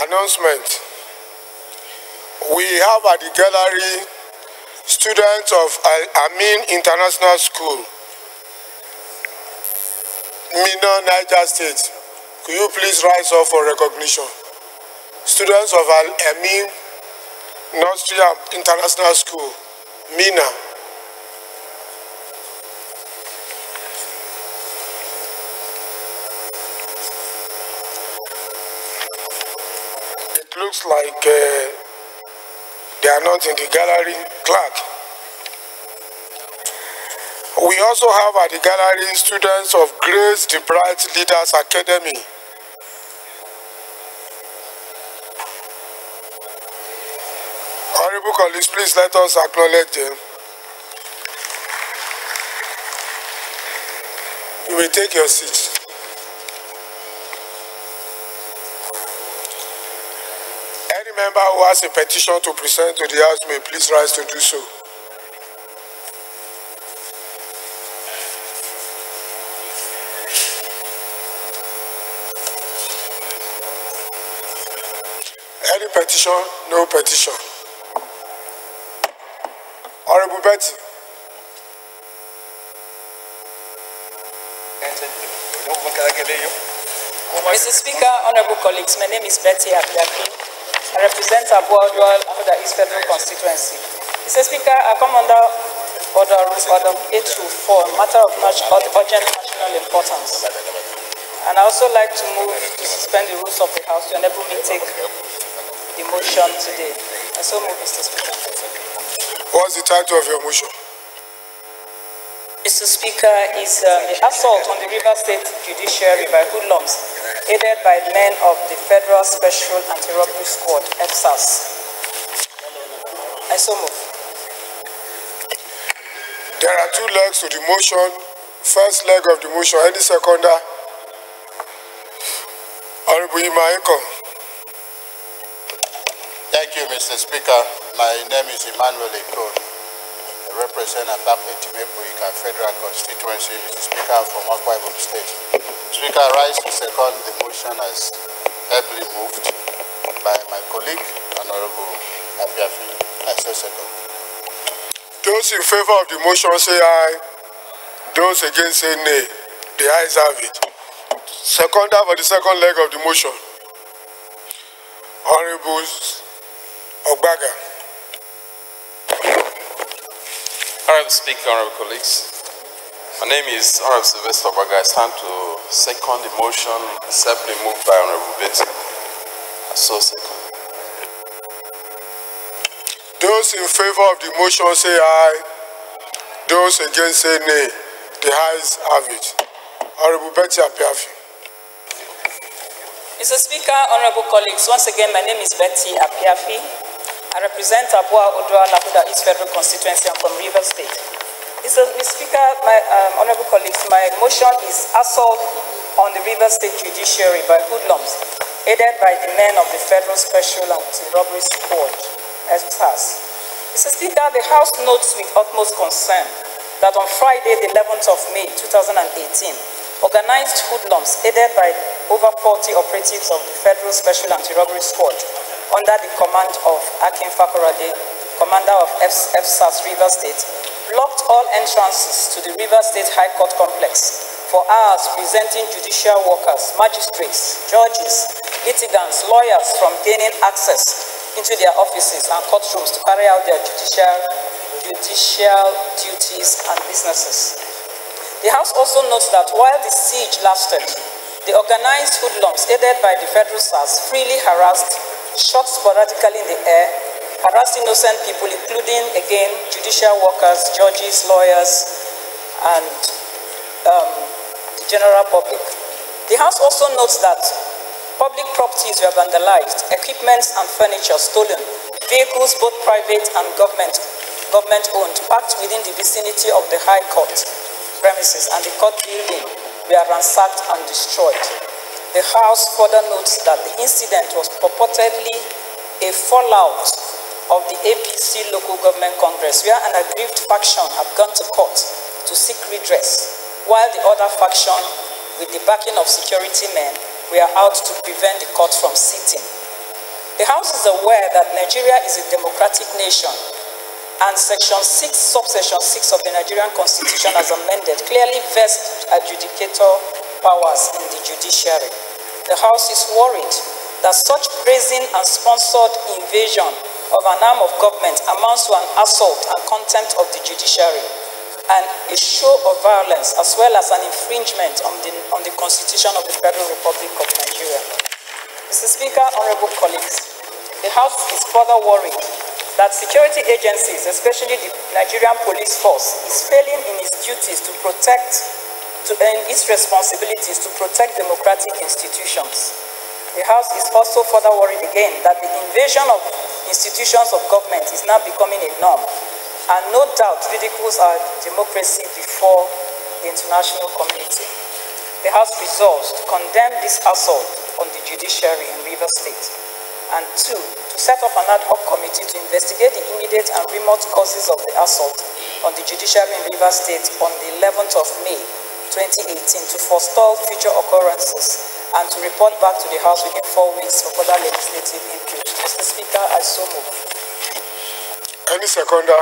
Announcement. We have at the gallery students of Amin International School, Mina, Niger State. Could you please rise up for recognition? Students of Amin International School, Mina. It looks like they are not in the gallery. Clark. We also have at the gallery students of Grace the Bright Leaders Academy. Honorable colleagues, please let us acknowledge them. You may take your seats. Any member who has a petition to present to the House may please rise to do so. Any petition? No petition. Honorable Betty. Mr. Speaker, honorable colleagues, my name is Betty Apiapi. I represent Abuja under the East Federal Constituency. Mr. Speaker, I come under Order 824, matter of urgent national importance. And I also like to move to suspend the rules of the House to enable me to take the motion today. I so move, Mr. Speaker. What's the title of your motion? Mr. Speaker, is the assault on the River State Judiciary by hoodlums, aided by men of the Federal Special Anti-Robbery Squad, FSAS. I so move. There are two legs to the motion. First leg of the motion, any seconder? Honorable Imaiko. Thank you, Mr. Speaker. My name is Emmanuel Eko. I represent Abape-Timepuika Federal Constituency, Mr. Speaker, from Akwa Ibom State. Speaker, I rise to second the motion as heavily moved by my colleague, Honorable Apiafi. I so second. Those in favor of the motion say aye. Those against say nay. The ayes have it. Seconder for the second leg of the motion. Honorable Ogbaga. Honorable Speaker, honorable colleagues, my name is Honorable Sylvester Ogbaga. I stand to second the motion simply moved by Honorable Betty. I so second. Those in favor of the motion say aye. Those against say nay. The ayes have it. Honorable Betty Apiafi. Mr. Speaker, honorable colleagues, once again, my name is Betty Apiafi. I represent Abuja East Federal Constituency. I'm from River State. Mr. Speaker, my honorable colleagues, my motion is assault on the River State Judiciary by hoodlums, aided by the men of the Federal Special Anti-Robbery Squad, FSAS. Mr. Speaker, the House notes with utmost concern that on Friday, the 11th of May, 2018, organized hoodlums, aided by over 40 operatives of the Federal Special Anti-Robbery Squad, under the command of Akin Fakorade, commander of FSAS River State, blocked all entrances to the River State High Court complex for hours, preventing judicial workers, magistrates, judges, litigants, lawyers from gaining access into their offices and courtrooms to carry out their judicial duties and businesses. The House also notes that while the siege lasted, the organized hoodlums, aided by the Federal SARS, freely harassed, shot sporadically in the air, harassed innocent people, including, again, judicial workers, judges, lawyers, and the general public. The House also notes that public properties were vandalized, equipments and furniture stolen, vehicles, both private and government-owned, parked within the vicinity of the High Court premises and the court building were ransacked and destroyed. The House further notes that the incident was purportedly a fallout of the APC local government congress, where an aggrieved faction had gone to court to seek redress, while the other faction, with the backing of security men, were out to prevent the court from sitting. The House is aware that Nigeria is a democratic nation, and Section 6, subsection 6 of the Nigerian Constitution as amended clearly vests adjudicator powers in the judiciary. The House is worried that such brazen and sponsored invasion of an arm of government amounts to an assault and contempt of the judiciary and a show of violence as well as an infringement on the Constitution of the Federal Republic of Nigeria. Mr. Speaker, honorable colleagues, the House is further worried that security agencies, especially the Nigerian Police Force, is failing in its duties to its responsibilities to protect democratic institutions. The House is also further worried again that the invasion of institutions of government is now becoming a norm and no doubt ridicules our democracy before the international community. The House resolves to condemn this assault on the judiciary in Rivers State, and 2, to set up an ad hoc committee to investigate the immediate and remote causes of the assault on the judiciary in Rivers State on the 11th of May 2018 to forestall future occurrences and to report back to the House within 4 weeks for further legislative input. Mr. Speaker, I so move. Any seconder?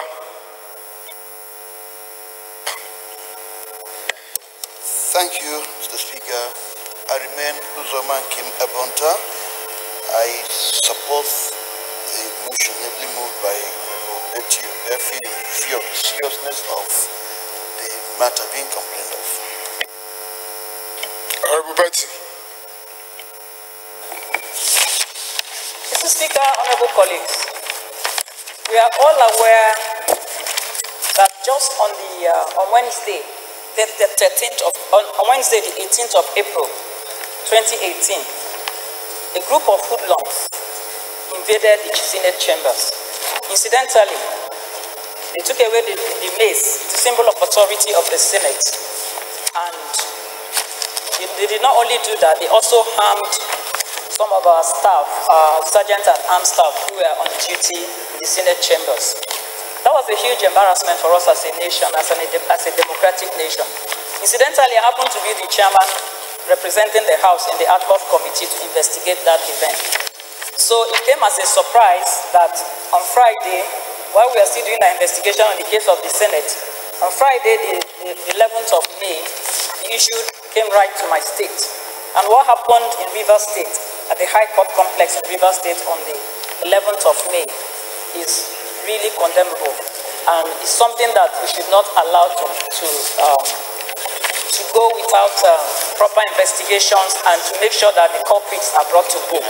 Thank you, Mr. Speaker. I remain Uzoma Kim Ebonta. I support the motion ably moved by Betty Appiafi in view of the seriousness of the matter being complained of. Honorable Betty. Mr. Speaker, honorable colleagues, we are all aware that just on Wednesday, the 13th of on Wednesday, the 18th of April, 2018, a group of hoodlums invaded the Senate chambers. Incidentally, they took away the mace, the symbol of authority of the Senate, and they did not only do that, they also harmed some of our staff, sergeant and armed staff who were on duty in the Senate chambers. That was a huge embarrassment for us as a nation, as a democratic nation. Incidentally, I happened to be the chairman representing the House in the ad hoc committee to investigate that event. So it came as a surprise that on Friday, while we are still doing our investigation on the case of the Senate, on Friday, the 11th of May, the issue came right to my state. And what happened in Rivers State, at the High Court complex in Rivers State on the 11th of May, is really condemnable, and it's something that we should not allow to go without proper investigations and to make sure that the culprits are brought to book.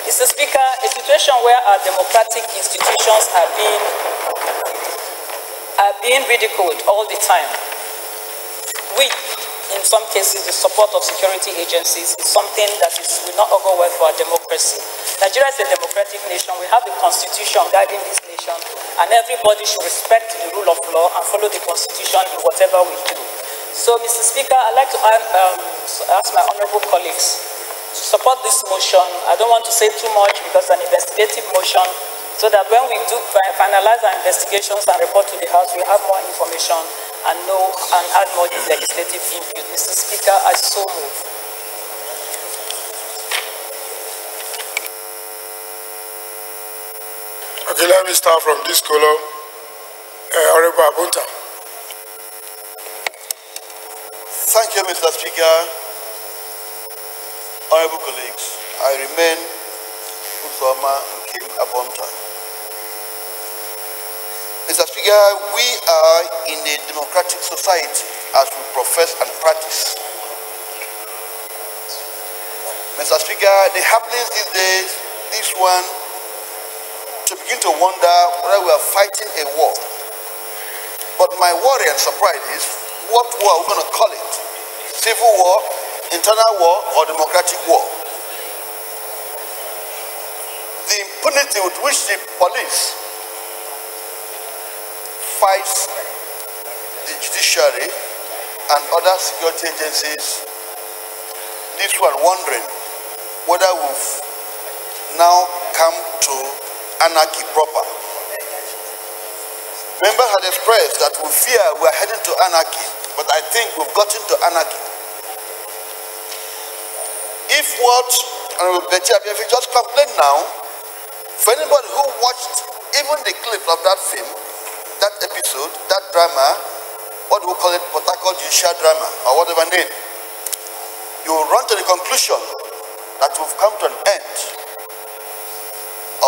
Mr. Speaker, a situation where our democratic institutions are being ridiculed all the time, with, in some cases, the support of security agencies, is something that will not augur well for our democracy. Nigeria is a democratic nation. We have the Constitution guiding this nation, and everybody should respect the rule of law and follow the Constitution in whatever we do. So, Mr. Speaker, I'd like to ask my honorable colleagues to support this motion. I don't want to say too much because it's an investigative motion, so that when we do finalize our investigations and report to the House, we have more information and add more legislative input. Mr. Speaker, I so move. Okay, let me start from this column. Honorable Abunta. Thank you, Mr. Speaker. Honorable colleagues, I remain Uzoma Kim Abonta. Mr. Speaker, we are in a democratic society as we profess and practice. Mr. Speaker, the happenings these days, this one, to begin to wonder whether we are fighting a war. But my worry and surprise is, what war are we going to call it? Civil war, internal war, or democratic war? The impunity with which the police fights the judiciary and other security agencies, this one wondering whether we've now come to anarchy proper. Members had expressed that we fear we are heading to anarchy, but I think we've gotten to anarchy. If what Honorable Betty Appiafi just complained now For anybody who watched even the clip of that film, that episode, that drama, what do we call it, Port Harcourt judicial drama, or whatever name, you will run to the conclusion that we've come to an end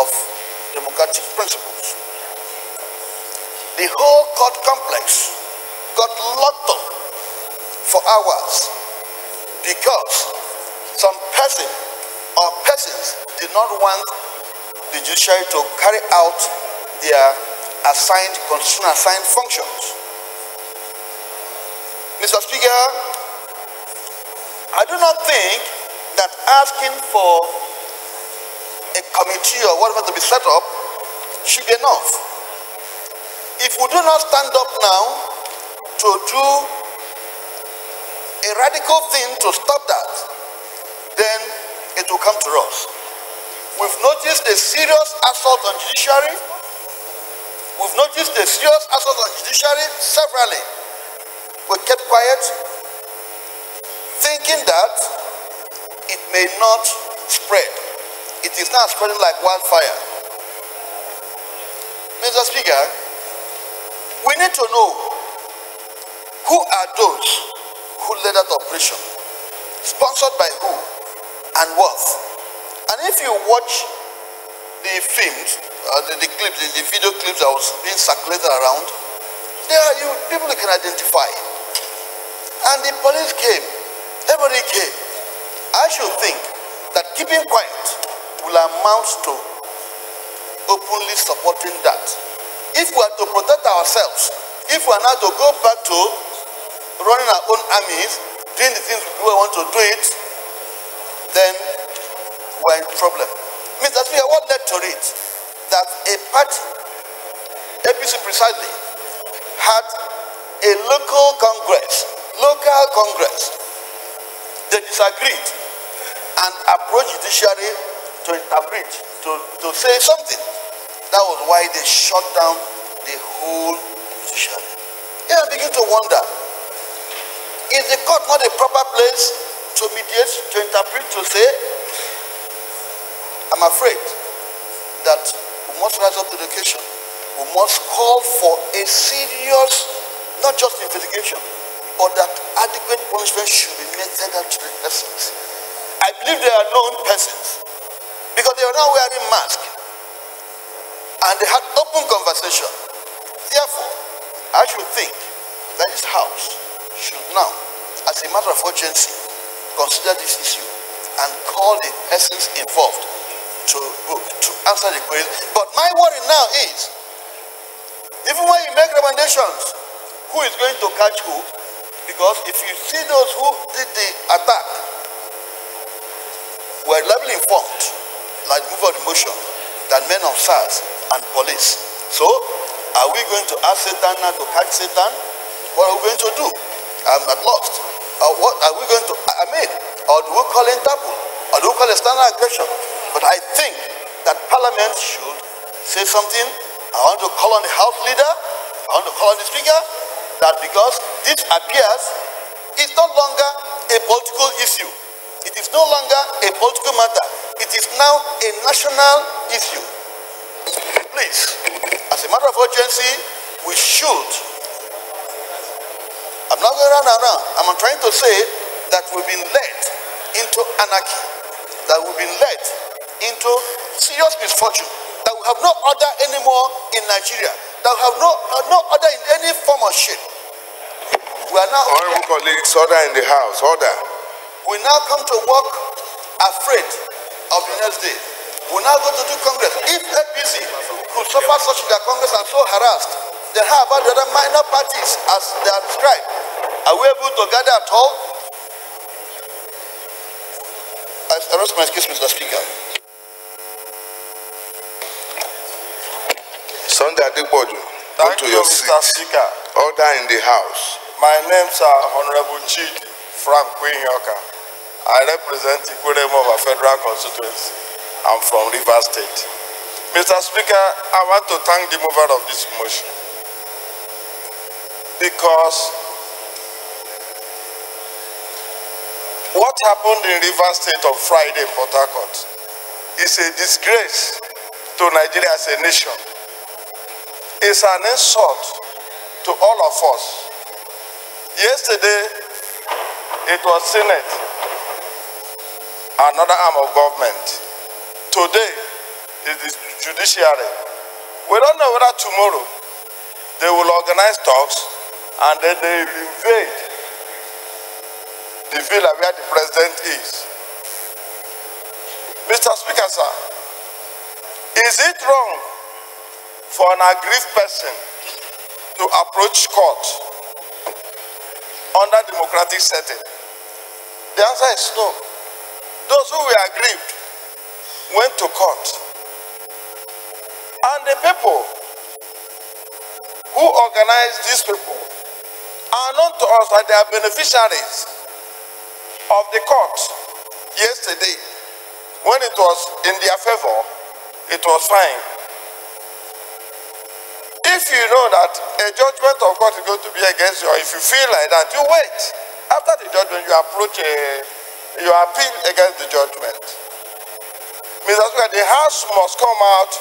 of democratic principles. The whole court complex got locked up for hours because some person or persons did not want the judiciary to carry out their constitutional assigned functions. Mr. Speaker, I do not think that asking for a committee or whatever to be set up should be enough. If we do not stand up now to do a radical thing to stop that, then it will come to us. We've noticed a serious assault on judiciary. We've noticed a serious assault on judiciary severally. We kept quiet, thinking that it may not spread. It is now spreading like wildfire. Mr. Speaker, we need to know who are those who led that operation, sponsored by who and what. And if you watch the films, the clips, the video clips that was being circulated around, there are people you can identify. And the police came, everybody came. I should think that keeping quiet will amount to openly supporting that. If we are to protect ourselves, if we are not to go back to running our own armies, doing the things we want to do it, then we are in problem. Mr. Speaker, what led to it? That a party, APC precisely, had a local congress. They disagreed and approached judiciary to interpret, to say something. That was why they shut down the whole judiciary. And I begin to wonder, is the court not a proper place to mediate, to interpret, to say? I'm afraid that we must rise up to the occasion. We must call for a serious, not just investigation, but that adequate punishment should be meted out to the persons. I believe they are known persons because they are now wearing masks and they had open conversation. Therefore, I should think that this House should now, as a matter of urgency, consider this issue and call the persons involved to answer the queries. But my worry now is, even when you make recommendations, who is going to catch who? Because if you see those who did the attack were level informed, like the move of the motion, than men of SARS and police. So, are we going to ask Satan now to catch Satan? What are we going to do? I'm at lost. What are we going to, or do we call Interpol? Or do we call a standard aggression? But I think that Parliament should say something. I want to call on the House leader, I want to call on the Speaker, that because this appears, it's no longer a political issue. It is no longer a political matter. It is now a national issue. Please, as a matter of urgency, we should. I'm not going round and round. I'm trying to say that we've been led into anarchy, that we've been led into serious misfortune, that we have no order anymore in Nigeria, that we have no order in any form or shape. We are now, Honorable colleagues, order in the House, order. We now come to work afraid of the next day. We now go to do Congress. If APC could suffer such that Congress are so harassed, then how about the other minor parties as they are described? Are we able to gather at all? I rest my case, Mr. Speaker. Sunday Adegboju, go Thank to you, your Mr. seat. Speaker. Order in the House. My name's Honorable Chidi Frank Quinyoka. I represent Ikwuremo of a federal constituency. I'm from Rivers State. Mr. Speaker, I want to thank the mover of this motion because what happened in Rivers State on Friday in Port Harcourt is a disgrace to Nigeria as a nation. It's an insult to all of us. Yesterday, it was Senate, another arm of government. Today, it is judiciary. We don't know whether tomorrow they will organize talks and then they will invade the villa where the president is. Mr. Speaker, sir, is it wrong for an aggrieved person to approach court under democratic setting? The answer is no. Those who were aggrieved went to court. And the people who organized these people are known to us that they are beneficiaries of the court. Yesterday, when it was in their favor, it was fine. If you know that a judgment of court is going to be against you, or if you feel like that, you wait. After the judgment, you appeal against the judgment. Mr. Speaker, the House must come out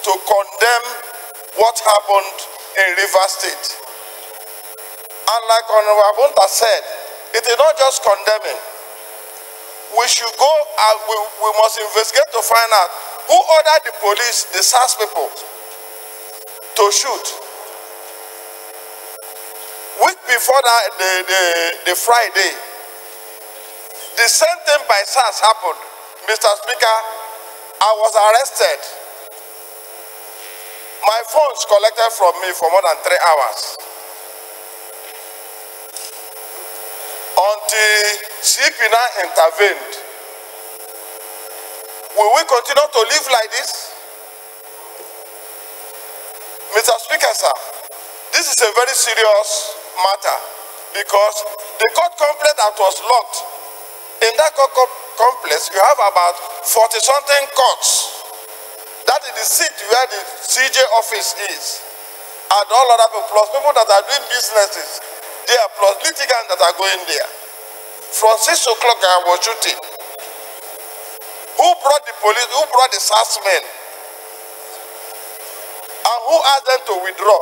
to condemn what happened in Rivers State. And like Honorable Abunta said, it is not just condemning. We should go and we must investigate to find out who ordered the police, the SARS people, to shoot. Week before that, the Friday, the same thing by SARS happened. Mr. Speaker, I was arrested. My phones collected from me for more than 3 hours. Until CPNA intervened. Will we continue to live like this? Mr. Speaker, sir, this is a very serious matter because the court complex that was locked, in that court complex, you have about 40-something courts. That is the seat where the CJ office is. And all other people, plus people that are doing businesses there, plus litigants that are going there. From 6 o'clock, I was shooting. Who brought the police? Who brought the SARS men? And who asked them to withdraw?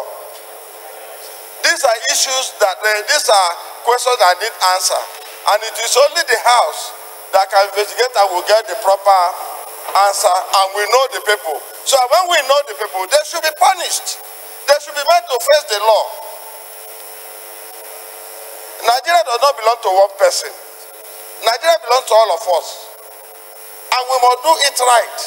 These are issues that, these are questions that need answer. And it is only the House that can investigate and will get the proper answer, and we know the people. So when we know the people, they should be punished. They should be made to face the law. Nigeria does not belong to one person. Nigeria belongs to all of us. And we must do it right.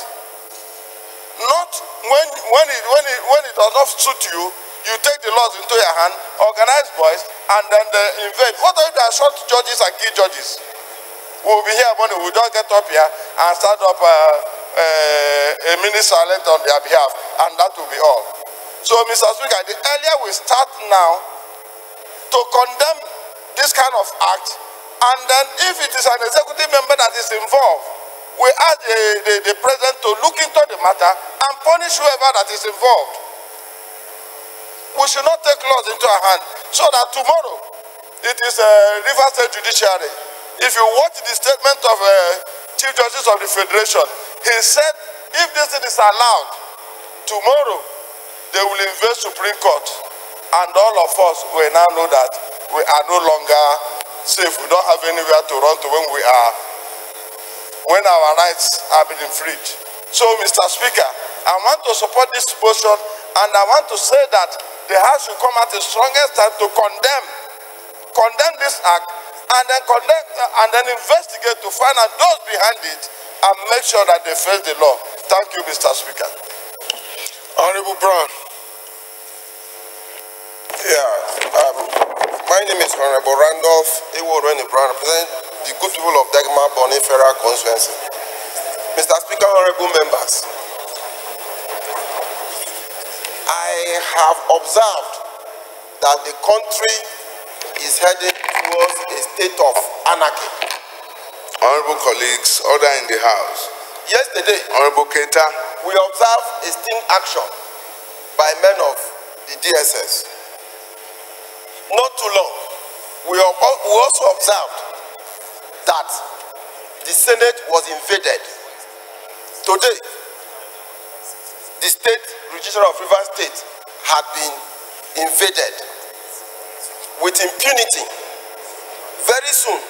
Not when it does not suit you, you take the laws into your hand, organize boys, and then they invade. What if they are short judges and key judges? We will be here morning, we don't get up here and start up a mini silent on their behalf, and that will be all. So, Mr. Speaker, the earlier we start now to condemn this kind of act, and then if it is an executive member that is involved, we ask the president to look into the matter and punish whoever that is involved. We should not take laws into our hand, so that tomorrow it is a Rivers State Judiciary. If you watch the statement of Chief Justice of the Federation, he said if this thing is allowed, tomorrow they will invade Supreme Court, and all of us will now know that we are no longer safe. We don't have anywhere to run to when our rights are being infringed. So, Mr. Speaker, I want to support this motion, and I want to say that the House should come at the strongest time to condemn this act, and then investigate to find out those behind it and make sure that they face the law. Thank you, Mr. Speaker. Honorable Brown. My name is Honorable Randolph Ewo-Reni Brown, represent the good people of Dagma Bonny Federal Constituency. Mr. Speaker, honorable members, I have observed that the country is heading towards a state of anarchy. Honorable colleagues, order in the House. Yesterday, Honorable Keita, we observed a sting action by men of the DSS. Not too long, we also observed that the Senate was invaded. Today, the state judiciary of Rivers State had been invaded with impunity. Very soon,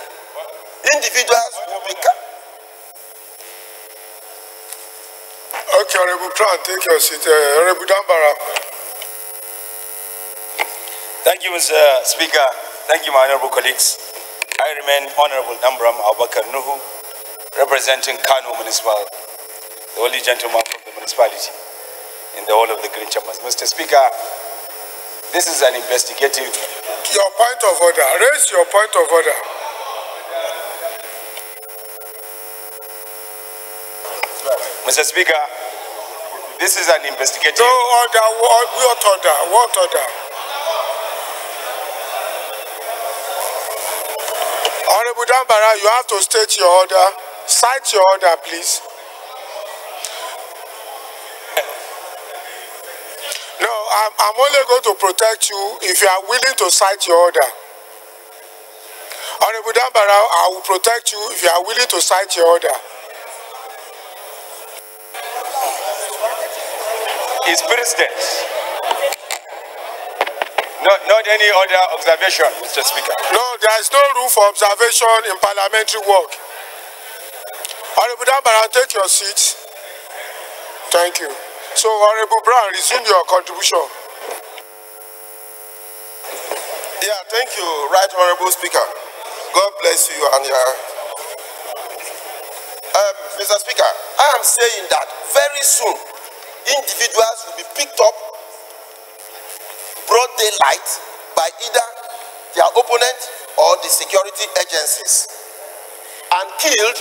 individuals will be Okay, Honorable Crown, take your seat. Honorable Dambara. Thank you, Mr. Speaker. Thank you, my honorable colleagues. I remain Honorable Dambram Abubakar Nuhu, representing Kano Municipal, the only gentleman from the municipality in the whole of the Green Chambers. Mr. Speaker, this is an investigative. Your point of order. Raise your point of order. Mr. Speaker, this is an investigative. No order. What order? What order? Honorable Dambara, you have to state your order. Cite your order, please. No, I'm only going to protect you if you are willing to cite your order. Honorable Dambara, I will protect you if you are willing to cite your order. His precedence. Not any other observation, Mr. Speaker. No, there is no room for observation in parliamentary work. Honorable Dambara, take your seat. Thank you. So, Honorable Brown, resume your contribution. Yeah, thank you, Right Honorable Speaker. God bless you and your... Mr. Speaker, I am saying that very soon, individuals will be picked up broad daylight by either their opponent or the security agencies and killed,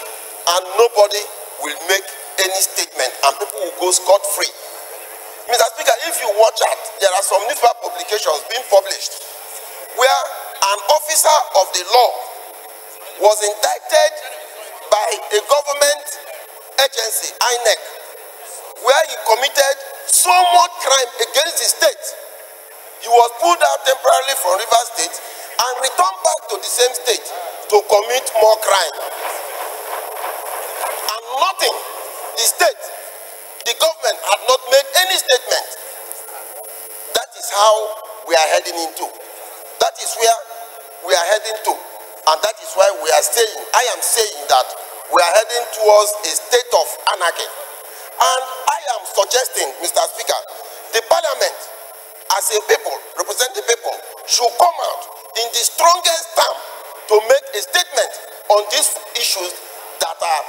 and nobody will make any statement and people will go scot-free. Mr. Speaker, if you watch out, there are some newspaper publications being published where an officer of the law was indicted by a government agency, INEC, where he committed so much crime against the state. He was pulled out temporarily from Rivers State and returned back to the same state to commit more crime. And nothing, the state, the government had not made any statement. That is how we are heading into. That is where we are heading to. And that is why we are saying, I am saying that we are heading towards a state of anarchy. And I am suggesting, Mr. Speaker, the parliament, as a people, represent the people, should come out in the strongest term to make a statement on these issues that are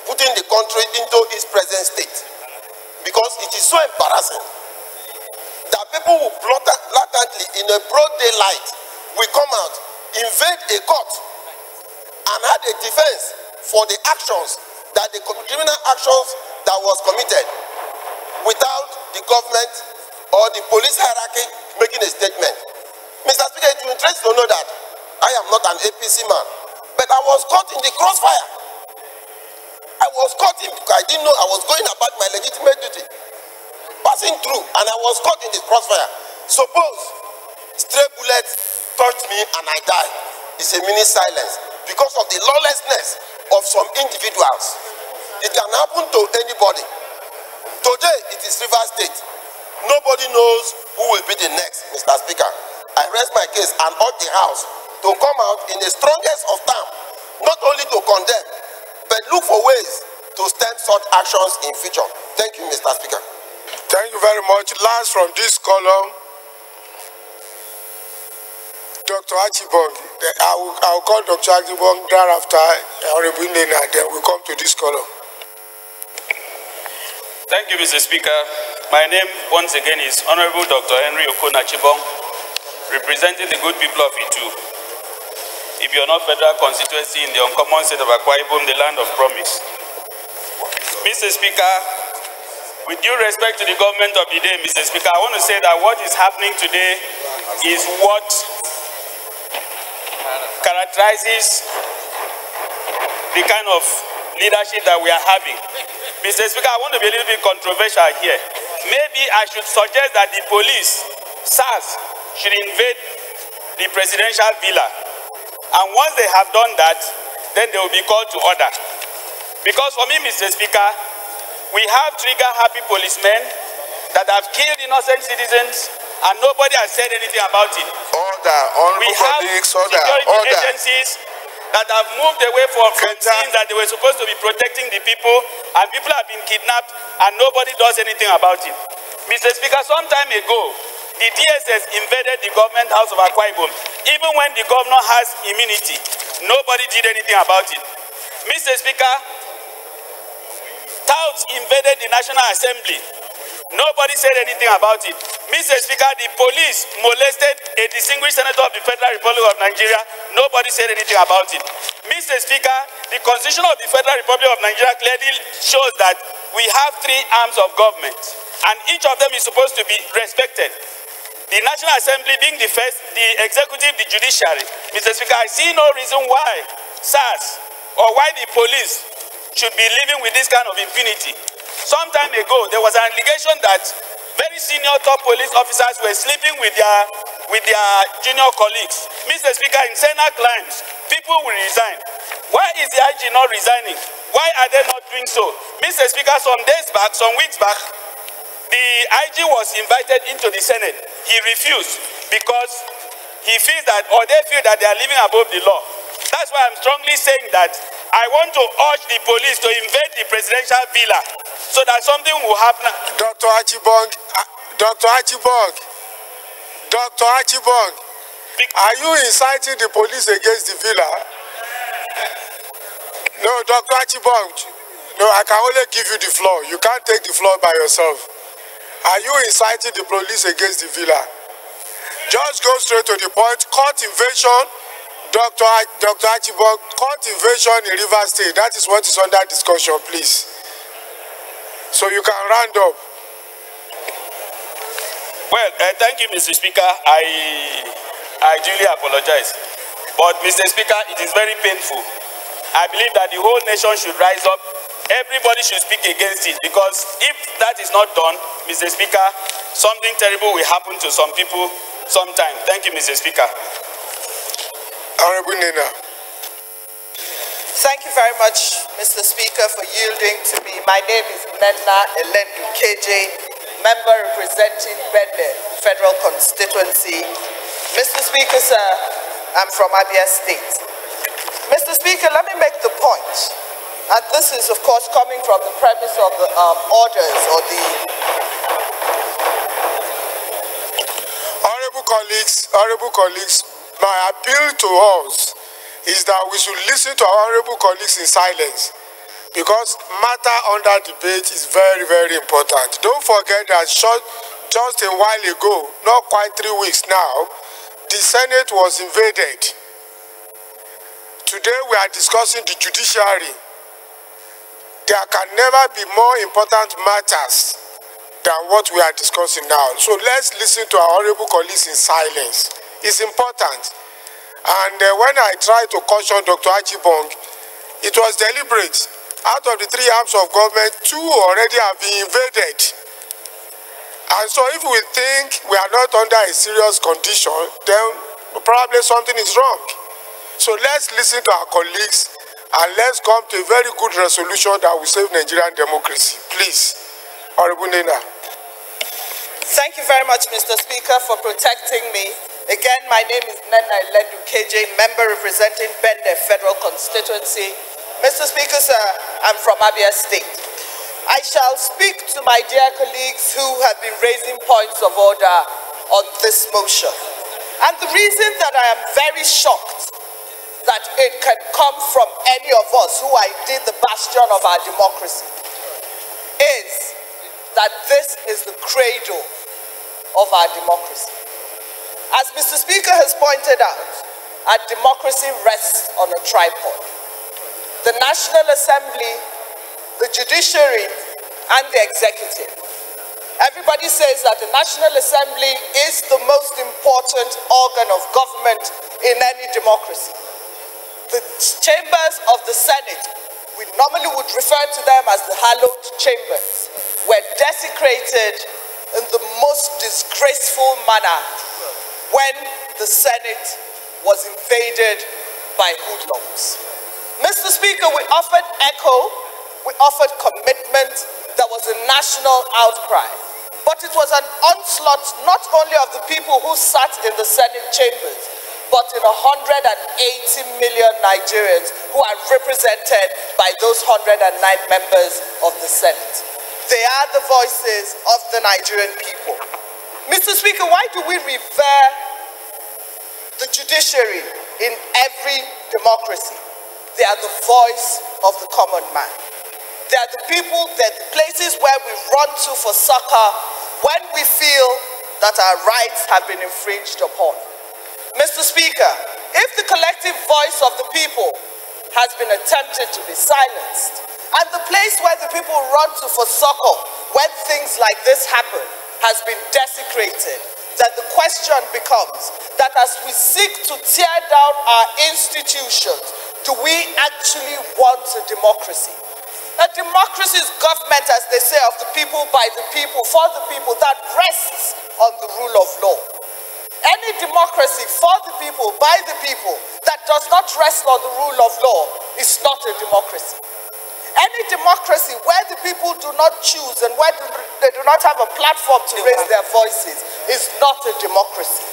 putting the country into its present state. Because it is so embarrassing that people who blatantly, in a broad daylight, will come out, invade a court, and had a defense for the actions, that the criminal actions that was committed, without the government or the police hierarchy making a statement. Mr. Speaker, it will interest you to know that I am not an APC man, but I was caught in the crossfire. I was caught in because I didn't know I was going about my legitimate duty, passing through, and I was caught in the crossfire. Suppose stray bullets touched me and I died. It's a minute silence because of the lawlessness of some individuals. It can happen to anybody. Today, it is Rivers State. Nobody knows who will be the next, Mr. Speaker. I rest my case and urge the House to come out in the strongest of terms, not only to condemn, but look for ways to stem such actions in future. Thank you, Mr. Speaker. Thank you very much. Last from this column, Dr. Achibong. I will call Dr. Achibong thereafter, Honorable Nena, and then we'll come to this column. Thank you, Mr. Speaker. My name, once again, is Honorable Dr. Henry Okona Chibong, representing the good people of Itu. If you're not federal constituency in the uncommon state of Akwa Ibom, the land of promise. Mr. Speaker, with due respect to the government of the day, Mr. Speaker, I want to say that what is happening today is what characterizes the kind of leadership that we are having. Mr. Speaker, I want to be a little bit controversial here. Maybe I should suggest that the police, SARS, should invade the presidential villa. And once they have done that, then they will be called to order. Because for me, Mr. Speaker, We have trigger-happy policemen that have killed innocent citizens and nobody has said anything about it. Order, We honorable have colleagues, order, security order. agencies that have moved away from scenes that they were supposed to be protecting the people, and people have been kidnapped and nobody does anything about it. Mr. Speaker, some time ago, the DSS invaded the government house of Akwa Ibom. Even when the governor has immunity, nobody did anything about it. Mr. Speaker, touts invaded the National Assembly. Nobody said anything about it. Mr. Speaker, the police molested a distinguished senator of the Federal Republic of Nigeria. Nobody said anything about it. Mr. Speaker, the Constitution of the Federal Republic of Nigeria clearly shows that we have 3 arms of government, and each of them is supposed to be respected. The National Assembly being the first, the executive, the judiciary. Mr. Speaker, I see no reason why SARS or why the police should be living with this kind of impunity. Some time ago, there was an allegation that very senior top police officers were sleeping with their junior colleagues. Mr. Speaker, in Senate crimes, people will resign. Why is the IG not resigning? Why are they not doing so? Mr. Speaker, some days back, some weeks back, the IG was invited into the Senate. He refused because he feels that, or they feel that they are living above the law. That's why I'm strongly saying that I want to urge the police to invade the presidential villa so that something will happen. Dr. Achibong, are you inciting the police against the villa? No, Dr. Achibong, no, I can only give you the floor. You can't take the floor by yourself. Are you inciting the police against the villa? Just go straight to the point. Court invasion, Dr. Achibong, court invasion in Rivers State. That is what is under discussion, please. So you can round up. Well, thank you, Mr. Speaker. I duly apologize. But, Mr. Speaker, it is very painful. I believe that the whole nation should rise up. Everybody should speak against it, because if that is not done, Mr. Speaker, something terrible will happen to some people sometime. Thank you, Mr. Speaker. Honorable Nina. Thank you very much, Mr. Speaker, for yielding to me. My name is Nena Elendu KJ, member representing Bende Federal Constituency. Mr. Speaker, sir, I'm from Abia State. Mr. Speaker, let me make the point, and this is, of course, coming from the premise of the orders or the... Honorable colleagues, my appeal to us is that we should listen to our honorable colleagues in silence, because matter under debate is very, very important. Don't forget that just a while ago, not quite 3 weeks now, the Senate was invaded. Today we are discussing the judiciary. There can never be more important matters than what we are discussing now. So let's listen to our honorable colleagues in silence. It's important. And when I tried to caution Dr. Achibong, it was deliberate. Out of the 3 arms of government, 2 already have been invaded. And so if we think we are not under a serious condition, then probably something is wrong. So let's listen to our colleagues and let's come to a very good resolution that will save Nigerian democracy. Please, Honorable Nina. Thank you very much, Mr. Speaker, for protecting me. Again, my name is Nena Elendu KJ, member representing Bende Federal Constituency. Mr. Speaker, sir, I'm from Abia State. I shall speak to my dear colleagues who have been raising points of order on this motion. And the reason that I am very shocked that it can come from any of us who are indeed the bastion of our democracy is that this is the cradle of our democracy. As Mr. Speaker has pointed out, our democracy rests on a tripod. The National Assembly, the judiciary, and the executive. Everybody says that the National Assembly is the most important organ of government in any democracy. The chambers of the Senate, we normally would refer to them as the hallowed chambers, were desecrated in the most disgraceful manner when the Senate was invaded by hoodlums. Mr. Speaker, we often echo we offered commitment, there was a national outcry. But it was an onslaught not only of the people who sat in the Senate chambers, but in 180 million Nigerians who are represented by those 109 members of the Senate. They are the voices of the Nigerian people. Mr. Speaker, why do we revere the judiciary in every democracy? They are the voice of the common man. They are the people, they are the places where we run to for succor when we feel that our rights have been infringed upon. Mr. Speaker, if the collective voice of the people has been attempted to be silenced, and the place where the people run to for succor when things like this happen has been desecrated, then the question becomes that as we seek to tear down our institutions, do we actually want a democracy? A democracy is government, as they say, of the people, by the people, for the people, that rests on the rule of law. Any democracy for the people, by the people, that does not rest on the rule of law is not a democracy. Any democracy where the people do not choose and where they do not have a platform to raise their voices is not a democracy.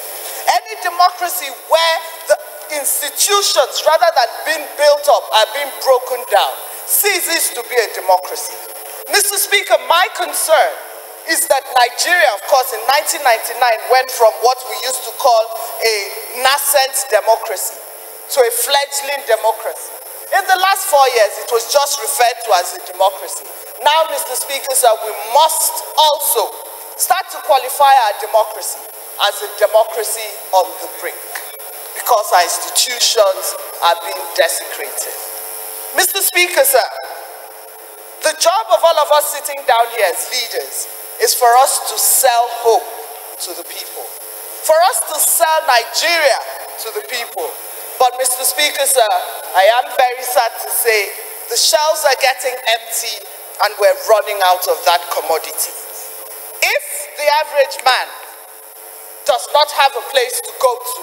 Any democracy where the institutions, rather than being built up, are being broken down, ceases to be a democracy. Mr. Speaker, my concern is that Nigeria, of course, in 1999 went from what we used to call a nascent democracy to a fledgling democracy. In the last 4 years, it was just referred to as a democracy. Now, Mr. Speaker, sir, we must also start to qualify our democracy as a democracy on the brink, because our institutions are being desecrated. Mr. Speaker, sir, the job of all of us sitting down here as leaders is for us to sell hope to the people, for us to sell Nigeria to the people. But Mr. Speaker, sir, I am very sad to say the shelves are getting empty and we're running out of that commodity. If the average man does not have a place to go to,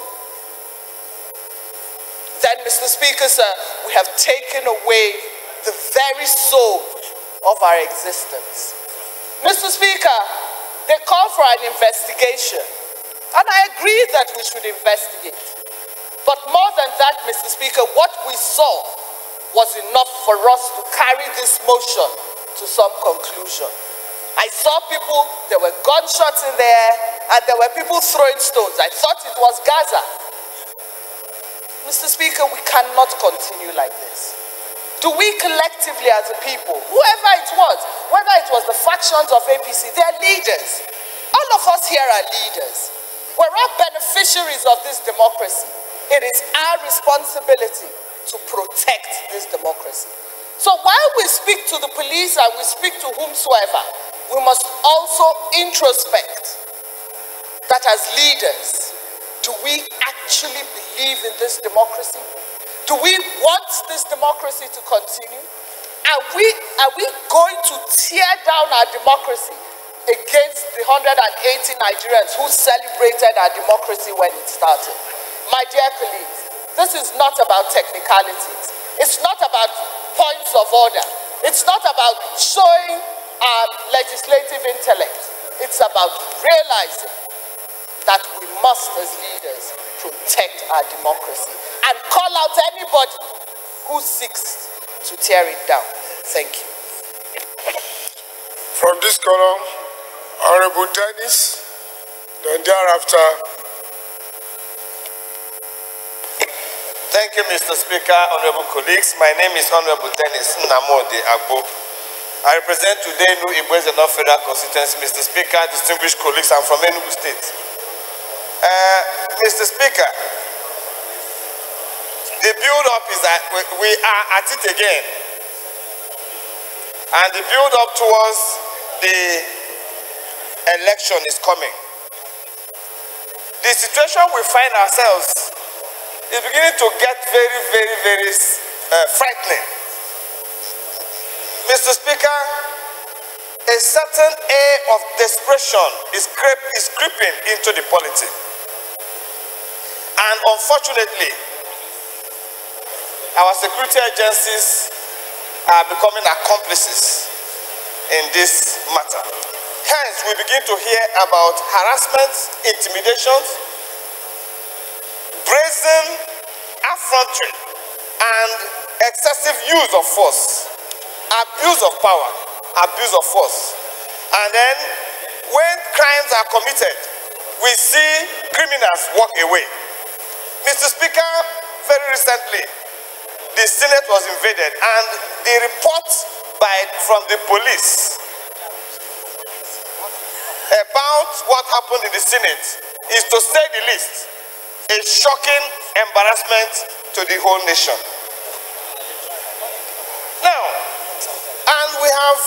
then, Mr. Speaker, sir, we have taken away the very soul of our existence. Mr. Speaker, they call for an investigation, and I agree that we should investigate. But more than that, Mr. Speaker, what we saw was enough for us to carry this motion to some conclusion. I saw people, there were gunshots in the air, and there were people throwing stones. I thought it was Gaza. Mr. Speaker, we cannot continue like this. Do we collectively as a people, whoever it was, whether it was the factions of APC, they are leaders. All of us here are leaders. We're all beneficiaries of this democracy. It is our responsibility to protect this democracy. So while we speak to the police and we speak to whomsoever, we must also introspect that as leaders, do we actually believe in this democracy? Do we want this democracy to continue? Are we going to tear down our democracy against the 180 Nigerians who celebrated our democracy when it started? My dear colleagues, this is not about technicalities. It's not about points of order. It's not about showing our legislative intellect. It's about realizing that we must, as leaders, protect our democracy and call out anybody who seeks to tear it down. Thank you. From this column, Honorable Dennis, then thereafter. Thank you, Mr. Speaker, honorable colleagues. My name is Honorable Dennis Nnamdi Agbo. I represent today New Igboeze North Federal Constituency. Mr. Speaker, distinguished colleagues, I'm from Enugu State. Mr. Speaker, the build-up is that we are at it again. And the build-up towards the election is coming. The situation we find ourselves is beginning to get very, very, very frightening. Mr. Speaker, a certain air of desperation is creeping into the politics. And unfortunately, our security agencies are becoming accomplices in this matter. Hence, we begin to hear about harassment, intimidations, brazen effrontery, and excessive use of force, abuse of power, abuse of force. And then, when crimes are committed, we see criminals walk away. Mr. Speaker, very recently, the Senate was invaded, and the report from the police about what happened in the Senate is, to say the least, a shocking embarrassment to the whole nation. Now, and we have,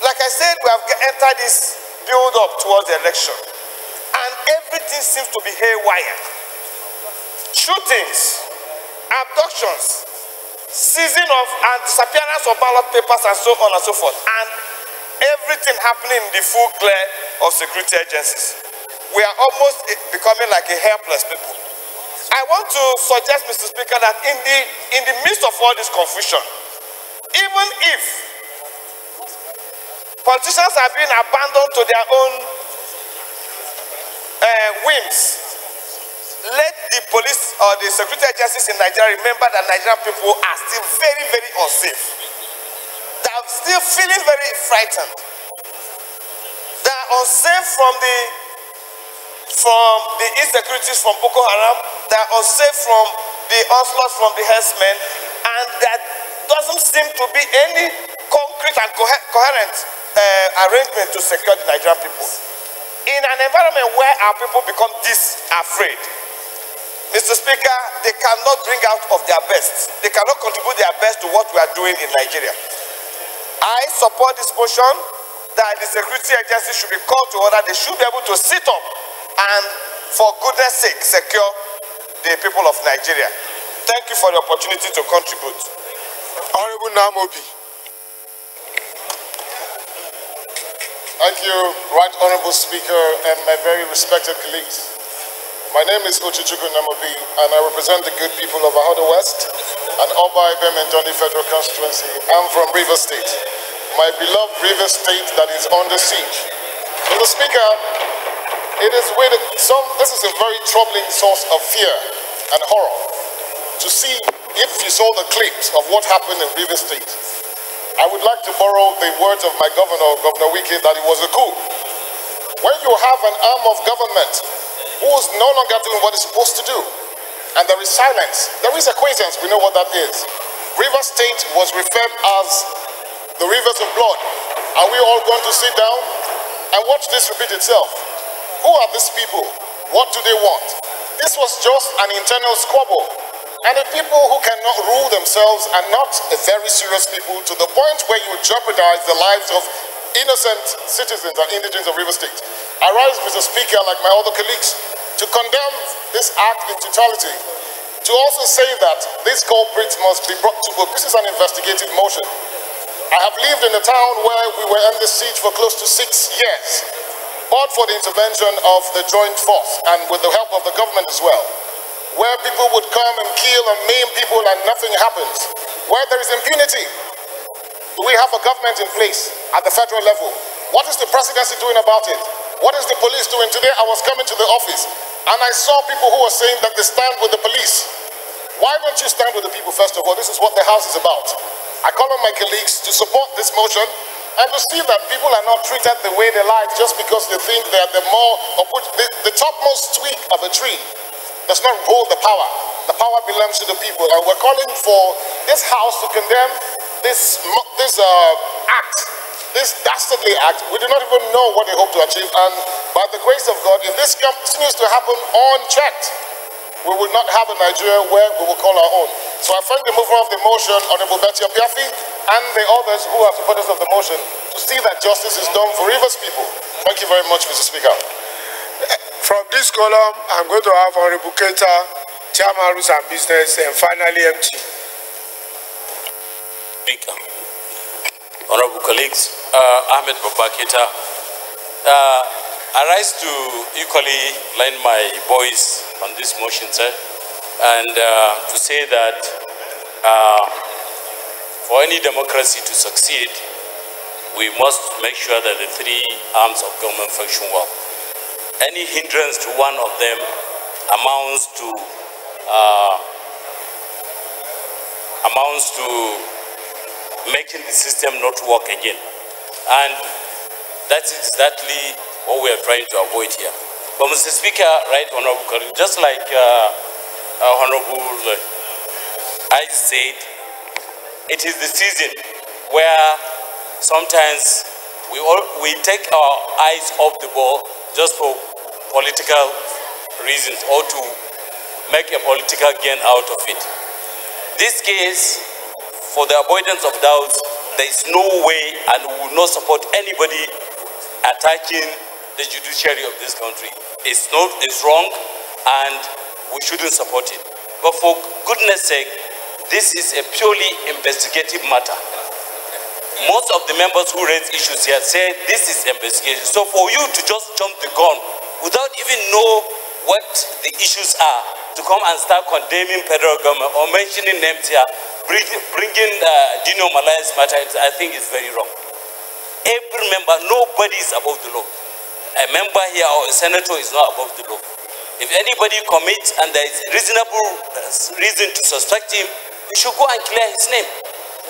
like I said, we have entered this build-up towards the election, and everything seems to be haywire. Shootings, abductions, seizing of and disappearance of ballot papers, and so on and so forth, and everything happening in the full glare of security agencies. We are almost becoming like a helpless people. I want to suggest, Mr. Speaker, that in the midst of all this confusion, even if politicians are being abandoned to their own whims, let the police or the security agencies in Nigeria remember that Nigerian people are still very, very unsafe. They are still feeling very frightened. They are unsafe from the insecurities from Boko Haram. They are unsafe from the onslaught from the herdsmen, and there doesn't seem to be any concrete and coherent arrangement to secure the Nigerian people. In an environment where our people become this afraid, Mr. Speaker, they cannot bring out of their best. They cannot contribute their best to what we are doing in Nigeria. I support this motion that the security agency should be called to order. They should be able to sit up and, for goodness sake, secure the people of Nigeria. Thank you for the opportunity to contribute. Honorable Namobi. Thank you, Right Honorable Speaker, and my very respected colleagues. My name is Ochichukwu Namobi, and I represent the good people of Ahodo West and Oba Ibem and Johnny Federal Constituency. I'm from Rivers State, my beloved Rivers State that is under siege. Mr. Speaker, this is a very troubling source of fear and horror to see if you saw the clips of what happened in Rivers State. I would like to borrow the words of my governor, Governor Wike, that it was a coup. When you have an arm of government who is no longer doing what it's supposed to do, and there is silence, there is acquiescence, we know what that is. Rivers State was referred as the rivers of blood. Are we all going to sit down and watch this repeat itself? Who are these people? What do they want? This was just an internal squabble. And the people who cannot rule themselves are not very serious people, to the point where you jeopardize the lives of innocent citizens and indigents of Rivers State. I rise, Mr. Speaker, like my other colleagues, to condemn this act in totality, to also say that these culprits must be brought to book. This is an investigative motion. I have lived in a town where we were under siege for close to 6 years, but for the intervention of the joint force and with the help of the government as well, where people would come and kill and maim people and nothing happens, where there is impunity. Do we have a government in place at the federal level? What is the presidency doing about it? What is the police doing? Today I was coming to the office and I saw people who were saying that they stand with the police. Why don't you stand with the people first of all? This is what the House is about. I call on my colleagues to support this motion and to see that people are not treated the way they like just because they think they are the topmost twig of a tree does not hold the power. The power belongs to the people, and we're calling for this House to condemn this act, this dastardly act. We do not even know what they hope to achieve, and by the grace of God, if this continues to happen unchecked, we will not have a Nigeria where we will call our own. So I thank the mover of the motion, Honorable Betty Apiafi, and the others who are supporters of the motion, to see that justice is done for Rivers people. Thank you very much, Mr. Speaker. From this column, I'm going to have Honorable Keita, Chairman Rules and Business, and finally MT. Speaker, honorable colleagues, Ahmed Babakita, I rise to equally lend my voice on this motion, sir, and to say that for any democracy to succeed, we must make sure that the three arms of government function well. Any hindrance to one of them amounts to making the system not work again. And that's exactly what we are trying to avoid here. But Mr. Speaker, right, Honorable colleague, just like Honorable I said, it is the season where sometimes we take our eyes off the ball just for political reasons or to make a political gain out of it. This case, for the avoidance of doubt, there is no way, and we will not support anybody attacking the judiciary of this country. It's wrong, and we shouldn't support it. But for goodness sake, this is a purely investigative matter. Most of the members who raise issues here say this is investigation. So for you to just jump the gun without even know what the issues are, to come and start condemning federal government or mentioning names here, bringing Dino Malaya's matter, I think is very wrong. Every member, nobody is above the law. A member here or a senator is not above the law. If anybody commits and there is reasonable reason to suspect him, we should go and clear his name.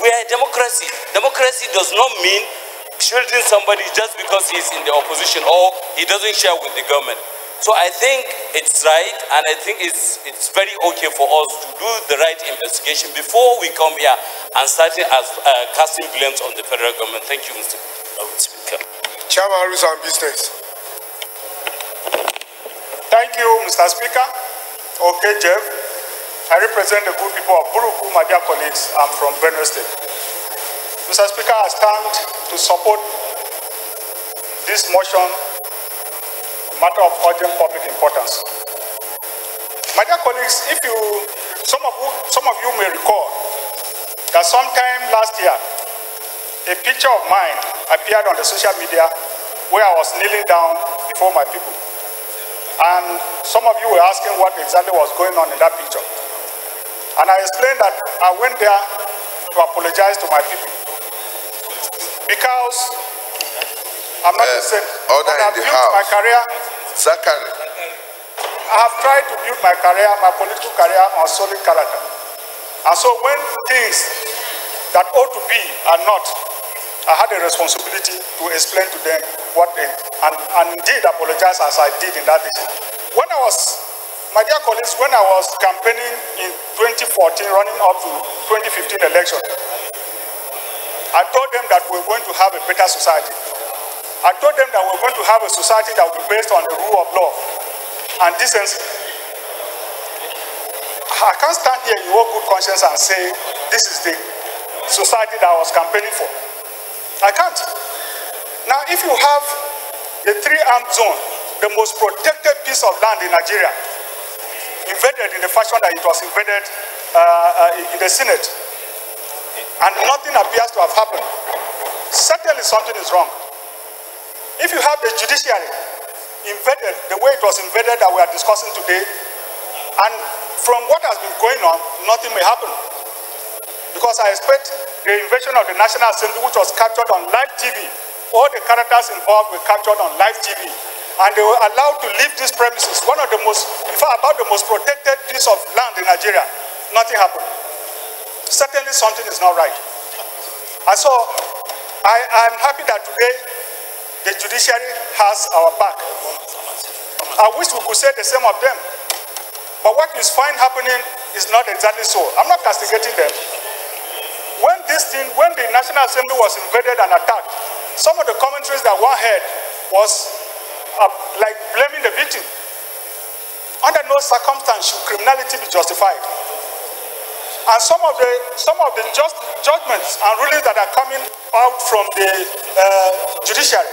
We are a democracy. Democracy does not mean shielding somebody just because he's in the opposition or he doesn't share with the government. So I think it's right, and I think it's very okay for us to do the right investigation before we come here and start casting blames on the federal government. Thank you, Mr. Speaker. Chairman, Rules and Business. Thank you, Mr. Speaker. Okay, Jeff. I represent the good people of Buruku, my dear colleagues. I'm from Benue State. Mr. Speaker, I stand to support this motion, matter of urgent public importance. My dear colleagues, some of you may recall that sometime last year, a picture of mine appeared on the social media where I was kneeling down before my people. And some of you were asking what exactly was going on in that picture. And I explained that I went there to apologize to my people. Because I'm not the same. Order in the house. My career, Zachary. I have tried to build my career, my political career, on solid character. And so when things that ought to be are not, I had a responsibility to explain to them what it, and indeed apologize as I did in that issue. When I was, my dear colleagues, when I was campaigning in 2014, running up to 2015 election, I told them that we're going to have a better society. I told them that we're going to have a society that will be based on the rule of law and decency. I can't stand here in all good conscience and say this is the society that I was campaigning for. I can't. Now, if you have the three-armed zone, the most protected piece of land in Nigeria, invaded in the fashion that it was invaded in the Senate, and nothing appears to have happened, certainly something is wrong. If you have the judiciary invaded the way it was invaded that we are discussing today, and from what has been going on, nothing may happen. Because I expect the invasion of the National Assembly, which was captured on live TV, all the characters involved were captured on live TV, and they were allowed to leave these premises, one of the most, in fact, about the most protected piece of land in Nigeria. Nothing happened. Certainly something is not right. And so, I'm happy that today, the judiciary has our back. I wish we could say the same of them. But what is fine happening is not exactly so. I'm not castigating them. When the National Assembly was invaded and attacked, some of the commentaries that one heard was like blaming the victim. Under no circumstance should criminality be justified. And some of the judgments and rulings that are coming out from the judiciary,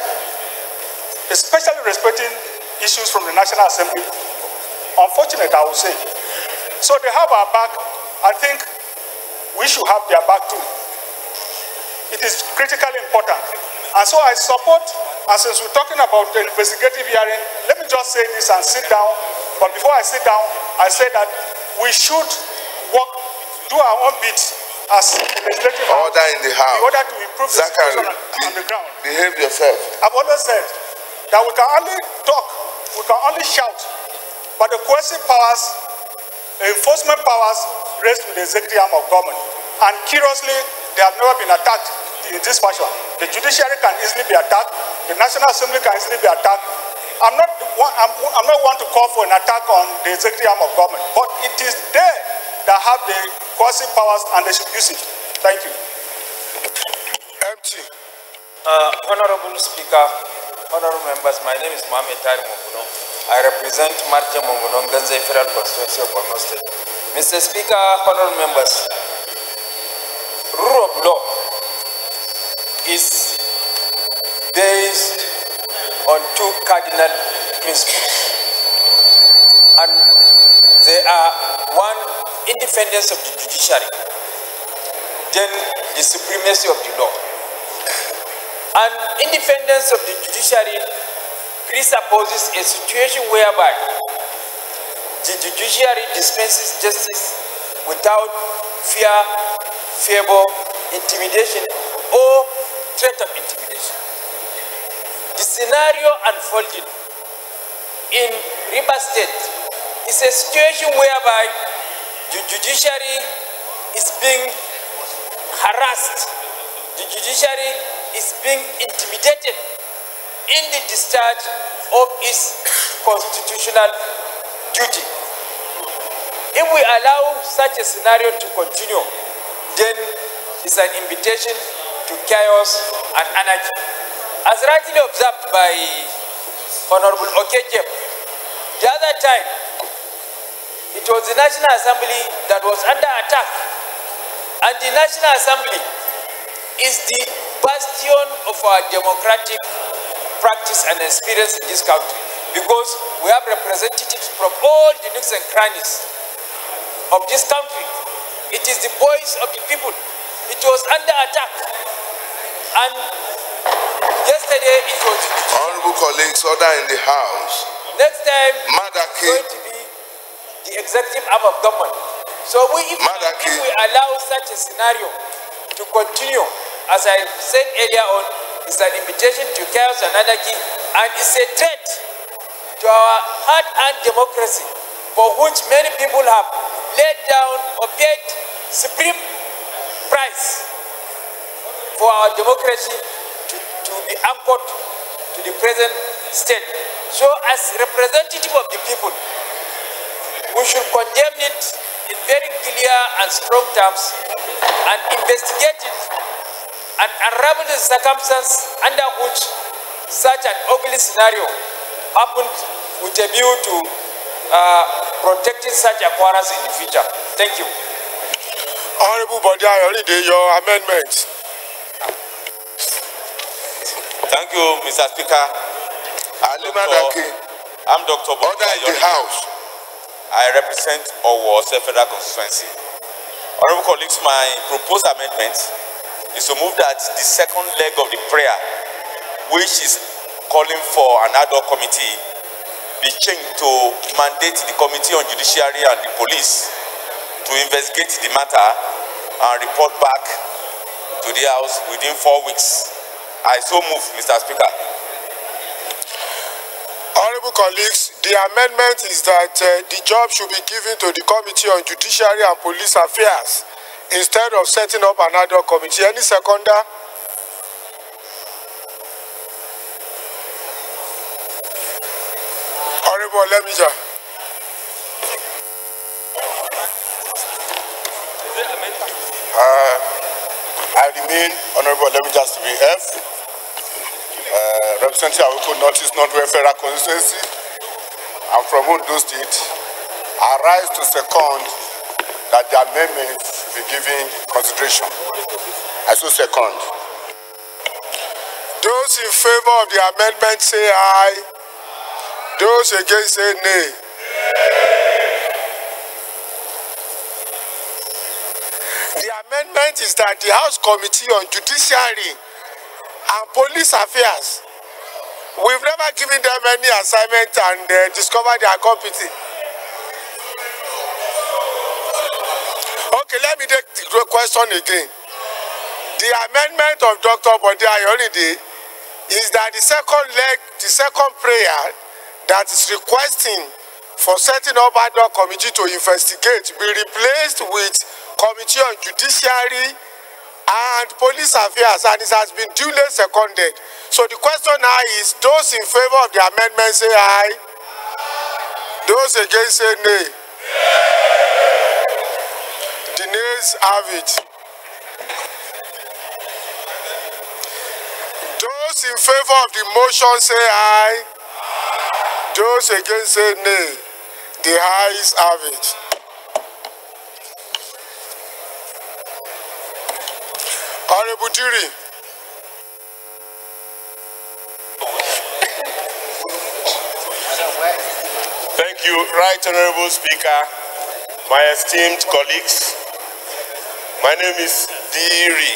especially respecting issues from the National Assembly, unfortunate, I would say. So they have our back. I think we should have their back too. It is critically important. And so I support, and since we're talking about the investigative hearing, let me just say this and sit down. But before I sit down, I say that we should work, do our own bit as legislative Order in the house. in order to improve the Zachary, situation on the ground. behave yourself. I've always said that we can only talk, we can only shout, but the coercive powers, the enforcement powers rest with the executive arm of government. And curiously, they have never been attacked in this fashion. The judiciary can easily be attacked, the National Assembly can easily be attacked. I'm not one to call for an attack on the executive arm of government, but it is they that have the coercive powers and they should use it. Thank you. Empty. Honorable Speaker, honorable members, my name is Mohamed Tari Monguno. I represent Marja Monguno, Ganze Federal Constituency of Borno State. Mr. Speaker, honorable members, rule of law is based on two cardinal principles. And they are one, independence of the judiciary, then the supremacy of the law. And independence of the judiciary presupposes a situation whereby the judiciary dispenses justice without fear, favor, intimidation, or threat of intimidation. The scenario unfolding in Rivers State is a situation whereby the judiciary is being harassed, the judiciary is being intimidated in the discharge of its constitutional duty. If we allow such a scenario to continue, then it's an invitation to chaos and anarchy. As rightly observed by Honorable Okeke, the other time, it was the National Assembly that was under attack. And the National Assembly is the bastion of our democratic practice and experience in this country, because we have representatives from all the nooks and crannies of this country. It is the voice of the people. It was under attack. And yesterday it was... Honorable colleagues, order in the house. Next time, Madaki, it's going to be the executive arm of government. So if we allow such a scenario to continue, as I said earlier on, it's an invitation to chaos and anarchy, and it's a threat to our hard-earned democracy, for which many people have laid down or paid supreme price for our democracy to be anchored to the present state. So as representative of the people, we should condemn it in very clear and strong terms and investigate it and unravel the circumstances under which such an ugly scenario happened, with a view to protecting such acquirers in the future. Thank you. Honorable Body, your amendment. Thank you, Mr. Speaker. I'm Dr. Order in the house. I represent Owo Federal Constituency. Honorable colleagues, my proposed amendment is to move that the second leg of the prayer, which is calling for an ad hoc committee, be changed to mandate the Committee on Judiciary and the Police to investigate the matter and report back to the House within 4 weeks. I so move, Mr. Speaker. Honorable colleagues, the amendment is that the job should be given to the Committee on Judiciary and Police Affairs instead of setting up another committee. Any seconder? Honorable Lemija. I remain Honorable Lemija CBF, representing Aweko Northeast Northwest Federal Constituency. I'm from Ondo State. I rise to second that the amendment be given consideration. I so second. Those in favor of the amendment say aye. Those against say nay. The amendment is that the House Committee on Judiciary and Police Affairs, we've never given them any assignment and discovered their competency. Okay, Okay, let me take the question again. The amendment of Dr. Bode Ayorinde is that the second prayer that is requesting for setting up ad hoc committee to investigate be replaced with Committee on Judiciary and Police Affairs, and it has been duly seconded. So the question now is, those in favor of the amendment say aye. Those against say nay. The nays have it. Those in favor of the motion say aye. Those against say nay. The ayes have it. Honorable Diri. Thank you, Right Honorable Speaker, my esteemed colleagues. My name is Diri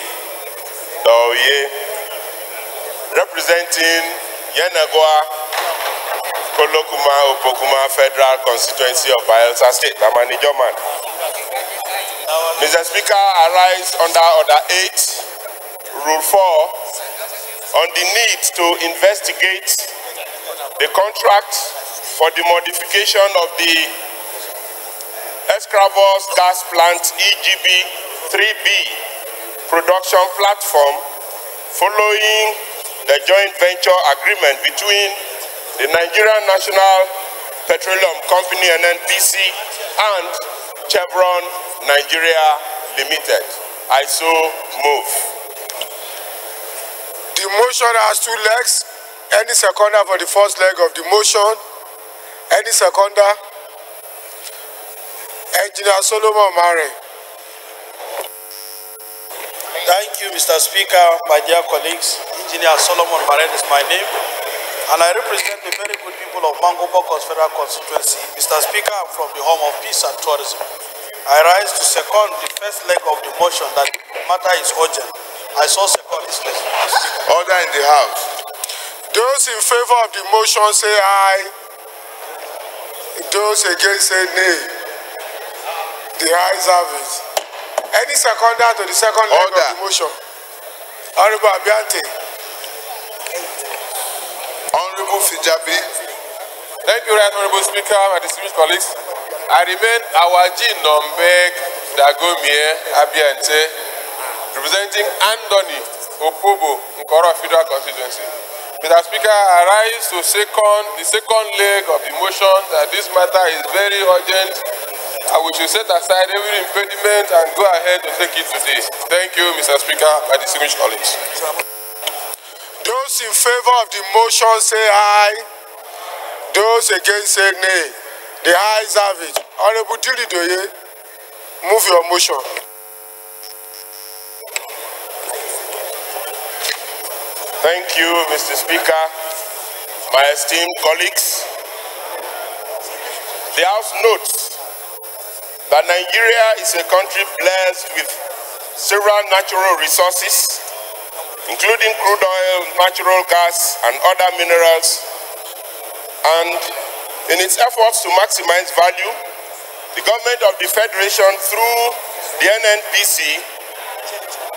Doye, representing Yenagoa, Kolokuma, Opokuma Federal Constituency of Bayelsa State. I'm an Ijoman. Mr. Speaker, I rise under Order 8, Rule 4, on the need to investigate the contract for the modification of the Escravos Gas Plant EGB 3B production platform following the joint venture agreement between the Nigerian National Petroleum Company NNPC and Chevron Nigeria Limited. I so move. The motion has two legs. Any seconder for the first leg of the motion? Any seconder? Engineer Solomon Mare. Thank you, Mr. Speaker, my dear colleagues. Engineer Solomon Mare is my name, and I represent the very good people of Mango Bokos Federal Constituency. Mr. Speaker, I'm from the home of peace and tourism. I rise to second the first leg of the motion that the matter is urgent. I so second this leg. Order in the House. Those in favor of the motion say aye. Those against say nay. The ayes have it. Any seconder to the second leg of the motion? Honorable Abiante. Honorable Fijabi. Thank you, Right Honorable Speaker, my distinguished colleagues. I remain Awaji Nombek Dagomie Abiante, representing Andoni Opobo, Nkoro Federal Constituency. Mr. Speaker, I rise to second the second leg of the motion that this matter is very urgent and we should set aside every impediment and go ahead to take it today. Thank you, Mr. Speaker, my distinguished colleagues. Those in favor of the motion say aye. Those against say nay. The ayes have it. Honorable Diri Doye, move your motion. Thank you, Mr. Speaker, my esteemed colleagues. The House notes that Nigeria is a country blessed with several natural resources, including crude oil, natural gas, and other minerals. And in its efforts to maximize value, the government of the Federation, through the NNPC,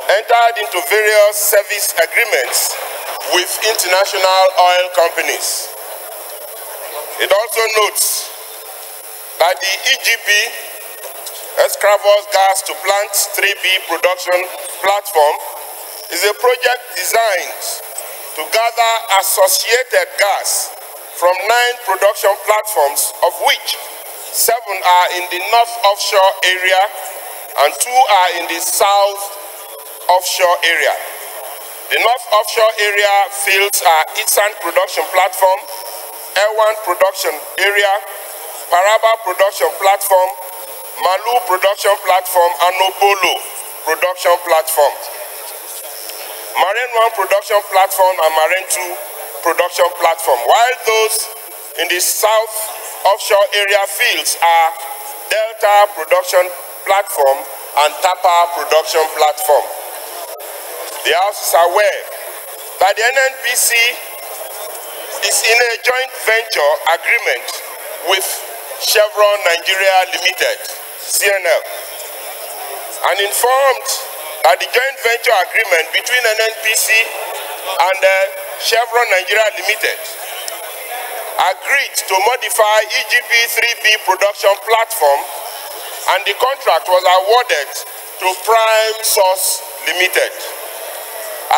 entered into various service agreements with international oil companies. It also notes that the EGP, Escravos Gas to Plant 3B production platform, is a project designed to gather associated gas from 9 production platforms, of which 7 are in the North Offshore area and 2 are in the South Offshore area. The North Offshore area fields are Itsan Production Platform, Ewan Production Area, Paraba Production Platform, Malu Production Platform, and Obolo Production Platform. Marine 1 Production Platform and Marine 2 Production Platform, while those in the South Offshore area fields are Delta Production Platform and Tapa Production Platform. The House is aware that the NNPC is in a joint venture agreement with Chevron Nigeria Limited, CNL, and informed that the joint venture agreement between NNPC and Chevron Nigeria Limited agreed to modify EGP 3B production platform, and the contract was awarded to Prime Source Limited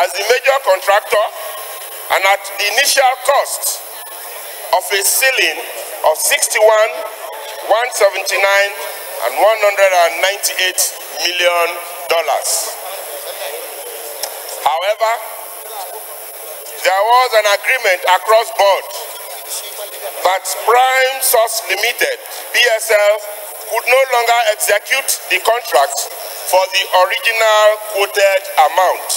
as the major contractor, and at the initial cost of a ceiling of $61, $179, and $198 million. However, there was an agreement across board that Prime Source Limited, PSL, could no longer execute the contract for the original quoted amount,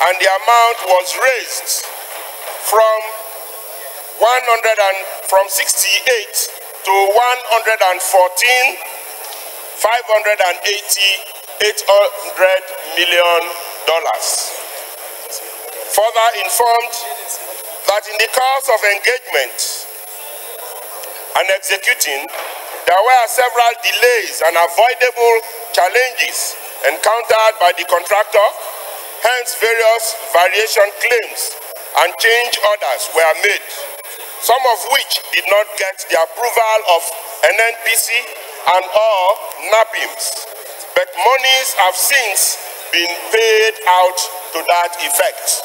and the amount was raised from 68 to 114, 580, $800 million. Further informed that in the course of engagement and executing, there were several delays and avoidable challenges encountered by the contractor, hence various variation claims and change orders were made, some of which did not get the approval of NNPC and or NAPIMS, but monies have since been paid out to that effect.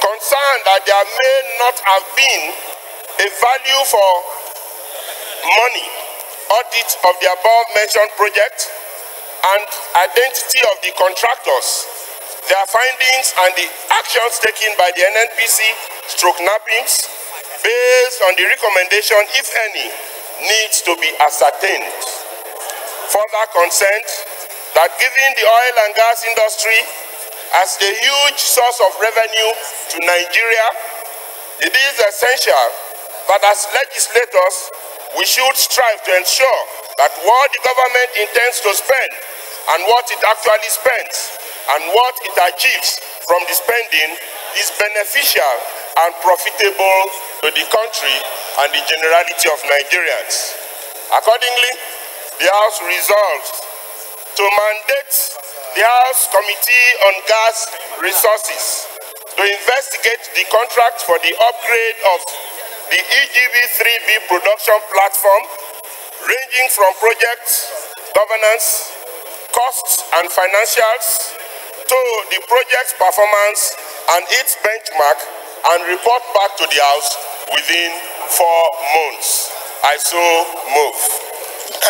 Concerned that there may not have been a value for money audit of the above-mentioned project and identity of the contractors, their findings and the actions taken by the NNPC/NAPIMS based on the recommendation, if any, needs to be ascertained. Further consent that given the oil and gas industry as a huge source of revenue to Nigeria, it is essential that as legislators, we should strive to ensure that what the government intends to spend and what it actually spends and what it achieves from the spending is beneficial and profitable to the country and the generality of Nigerians. Accordingly, the House resolved to mandate the House Committee on Gas Resources to investigate the contract for the upgrade of the EGB 3B production platform, ranging from project governance, costs and financials, to the project's performance and its benchmark, and report back to the House within 4 months. I so move.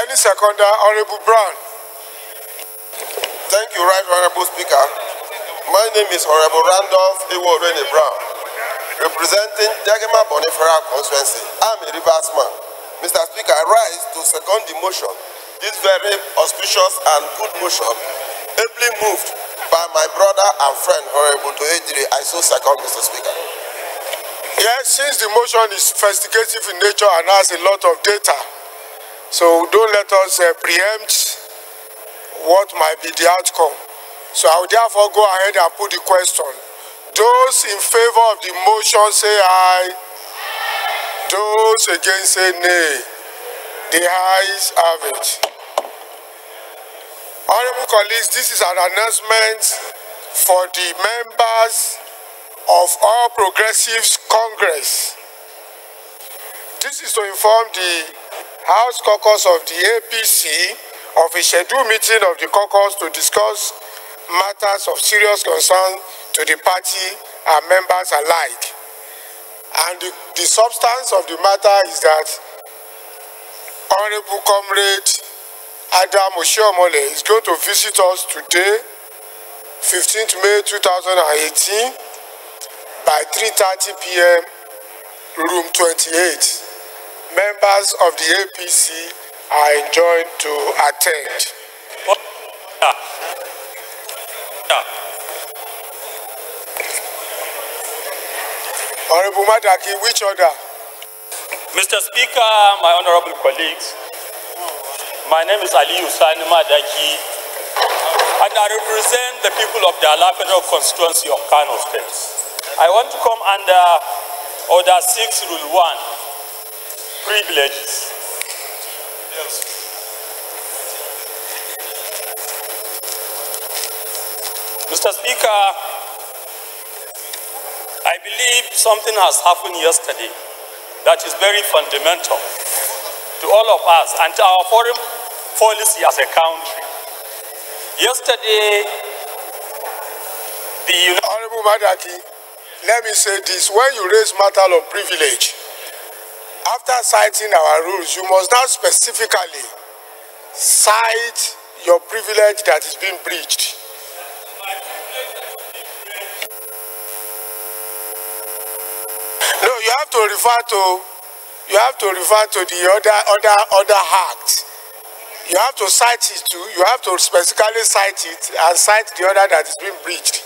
Any seconder, Honorable Brown. Thank you, Right Honorable Speaker. My name is Honorable Randolph Iworene Brown, representing Jagema Bonifera constituency. I'm a Riversman. Mr. Speaker, I rise to second the motion. This very auspicious and good motion, ably moved by my brother and friend, Honorable Toediri. I so second, Mr. Speaker. Yes, since the motion is investigative in nature and has a lot of data, so don't let us preempt what might be the outcome. So I will therefore go ahead and put the question. Those in favor of the motion say aye. Those against say nay. The ayes have it. Honorable colleagues, this is an announcement for the members of All Progressives Congress. This is to inform the House Caucus of the APC of a scheduled meeting of the caucus to discuss matters of serious concern to the party and members alike. And the substance of the matter is that Honorable Comrade Adam Oshiomole is going to visit us today, 15th May 2018, by 3:30 p.m., room 28. Members of the APC are enjoined to attend. Honorable Madaki, which order? Mr. Speaker, my honorable colleagues, my name is Ali Usani Madaki, and I represent the people of the Ala Federal Constituency of Kano State. I want to come under Order 6, Rule 1, privileges. Mr. Speaker, I believe something has happened yesterday that is very fundamental to all of us and to our foreign policy as a country. Yesterday, the Honorable Madaki, let me say this. When you raise matter of privilege, after citing our rules, you must not specifically cite your privilege that is being breached. No, you have to refer to the other act. You have to cite it too. You have to specifically cite it and cite the order that is being breached.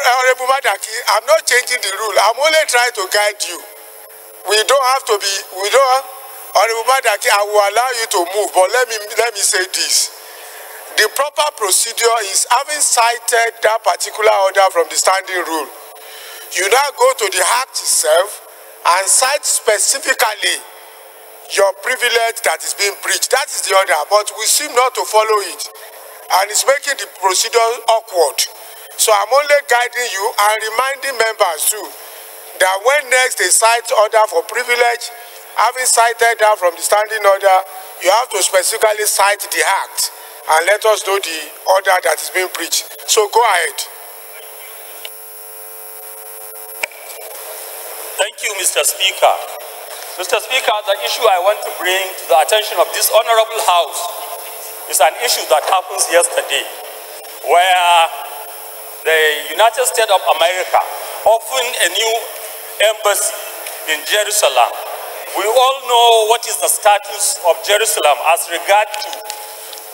Honorable Madaki, I'm not changing the rule. I'm only trying to guide you. Honorable Madaki, I will allow you to move, but let me say this. The proper procedure is having cited that particular order from the standing rule. You now go to the act itself and cite specifically your privilege that is being breached. That is the order, but we seem not to follow it. And it's making the procedure awkward. So I'm only guiding you and reminding members too that when next they cite order for privilege, having cited that from the standing order, you have to specifically cite the act and let us know the order that is being breached. So go ahead. Thank you, Mr. Speaker. Mr. Speaker, the issue I want to bring to the attention of this honorable House is an issue that happens yesterday, where the United States of America opened a new embassy in Jerusalem. We all know what is the status of Jerusalem as regard to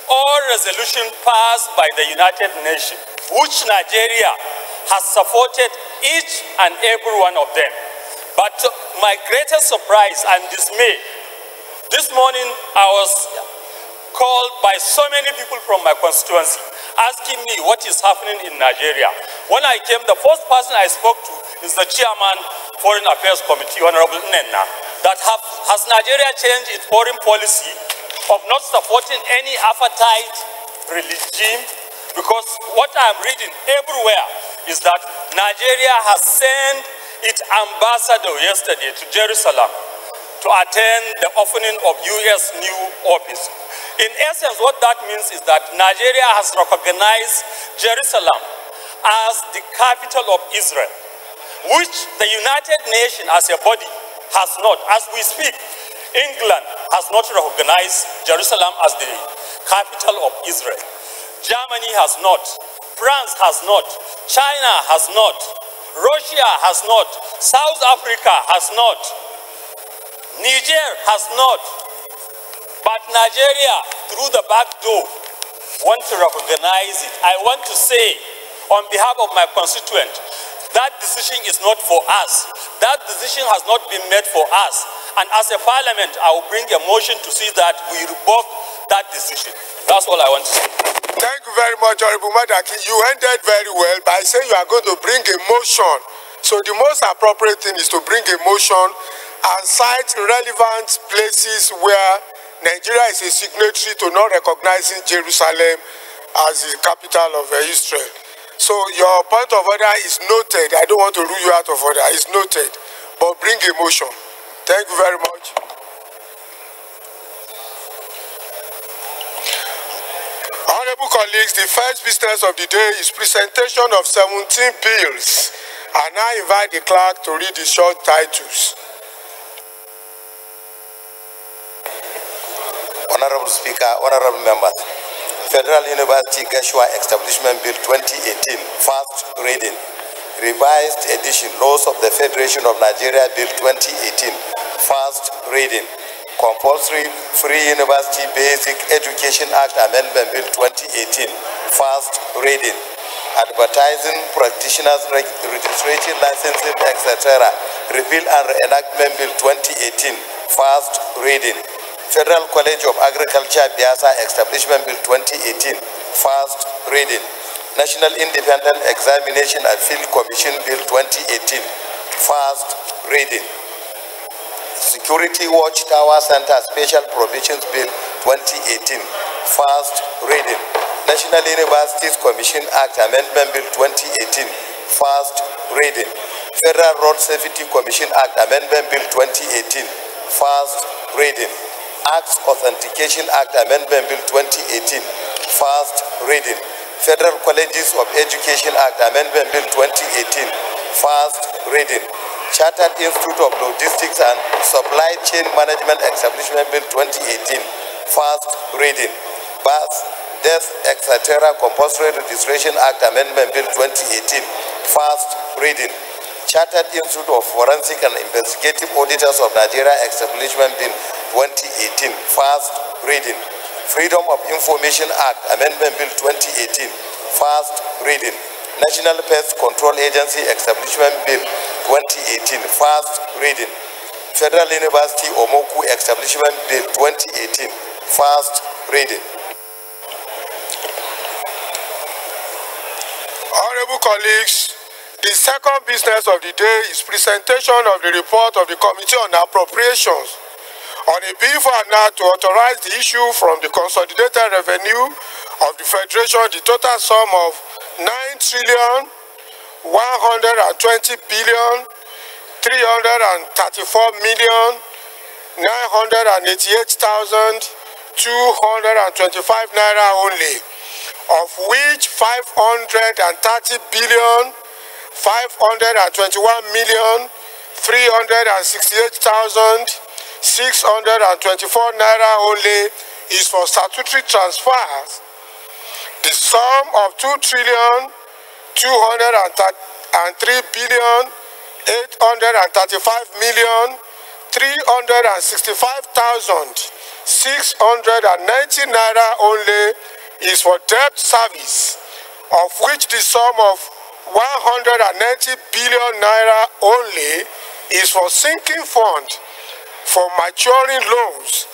all resolutions passed by the United Nations, which Nigeria has supported each and every one of them. But to my greatest surprise and dismay, this morning I was called by so many people from my constituency asking me what is happening in Nigeria. When I came, the first person I spoke to is the chairman, Foreign Affairs Committee, Honorable Nenna, that has Nigeria changed its foreign policy of not supporting any apartheid regime? Because what I'm reading everywhere is that Nigeria has sent its ambassador yesterday to Jerusalem to attend the opening of U.S. new office. In essence, what that means is that Nigeria has recognized Jerusalem as the capital of Israel, which the United Nations as a body has not. As we speak, England has not recognized Jerusalem as the capital of Israel. Germany has not. France has not. China has not. Russia has not. South Africa has not. Niger has not. But Nigeria, through the back door, want to recognize it. I want to say, on behalf of my constituent, that decision is not for us. That decision has not been made for us. And as a parliament, I will bring a motion to see that we revoke that decision. That's all I want to say. Thank you very much, Honorable Madaki. You ended very well by saying you are going to bring a motion. So the most appropriate thing is to bring a motion and cite relevant places where Nigeria is a signatory to not recognizing Jerusalem as the capital of Israel. So your point of order is noted. I don't want to rule you out of order. It's noted. But bring a motion. Thank you very much. Honorable colleagues, the first business of the day is presentation of 17 bills. I now invite the clerk to read the short titles. Honorable Speaker, honorable members, Federal University Gashua Establishment Bill 2018, first reading. Revised edition, Laws of the Federation of Nigeria Bill 2018, first reading. Compulsory Free University Basic Education Act Amendment Bill 2018, first reading. Advertising, Practitioners Registration, Licensing, etc. Repeal and Reenactment Bill 2018, first reading. Federal College of Agriculture Biasa Establishment Bill 2018, first reading. National Independent Examination and Field Commission Bill 2018, first reading. Security Watch Tower Center Special Provisions Bill 2018, first reading. National Universities Commission Act Amendment Bill 2018, first reading. Federal Road Safety Commission Act Amendment Bill 2018, first reading. Acts Authentication Act Amendment Bill 2018, first reading. Federal Colleges of Education Act Amendment Bill 2018, first reading. Chartered Institute of Logistics and Supply Chain Management Establishment Bill 2018, first reading. Birth, Death, etc. Compulsory Registration Act Amendment Bill 2018, first reading. Chartered Institute of Forensic and Investigative Auditors of Nigeria Establishment Bill 2018, first reading. Freedom of Information Act Amendment Bill 2018, first reading. National Pest Control Agency Establishment Bill 2018, first reading. Federal University Omoku Establishment Bill 2018, first reading. Honorable colleagues, the second business of the day is presentation of the report of the Committee on Appropriations on a bill for an act to authorize the issue from the consolidated revenue of the Federation the total sum of 9,320,334,988,225 naira only, of which 530,368,624 naira only is for statutory transfers. The sum of 2,335,365,690 naira only is for debt service, of which the sum of 190 billion naira only is for sinking fund for maturing loans.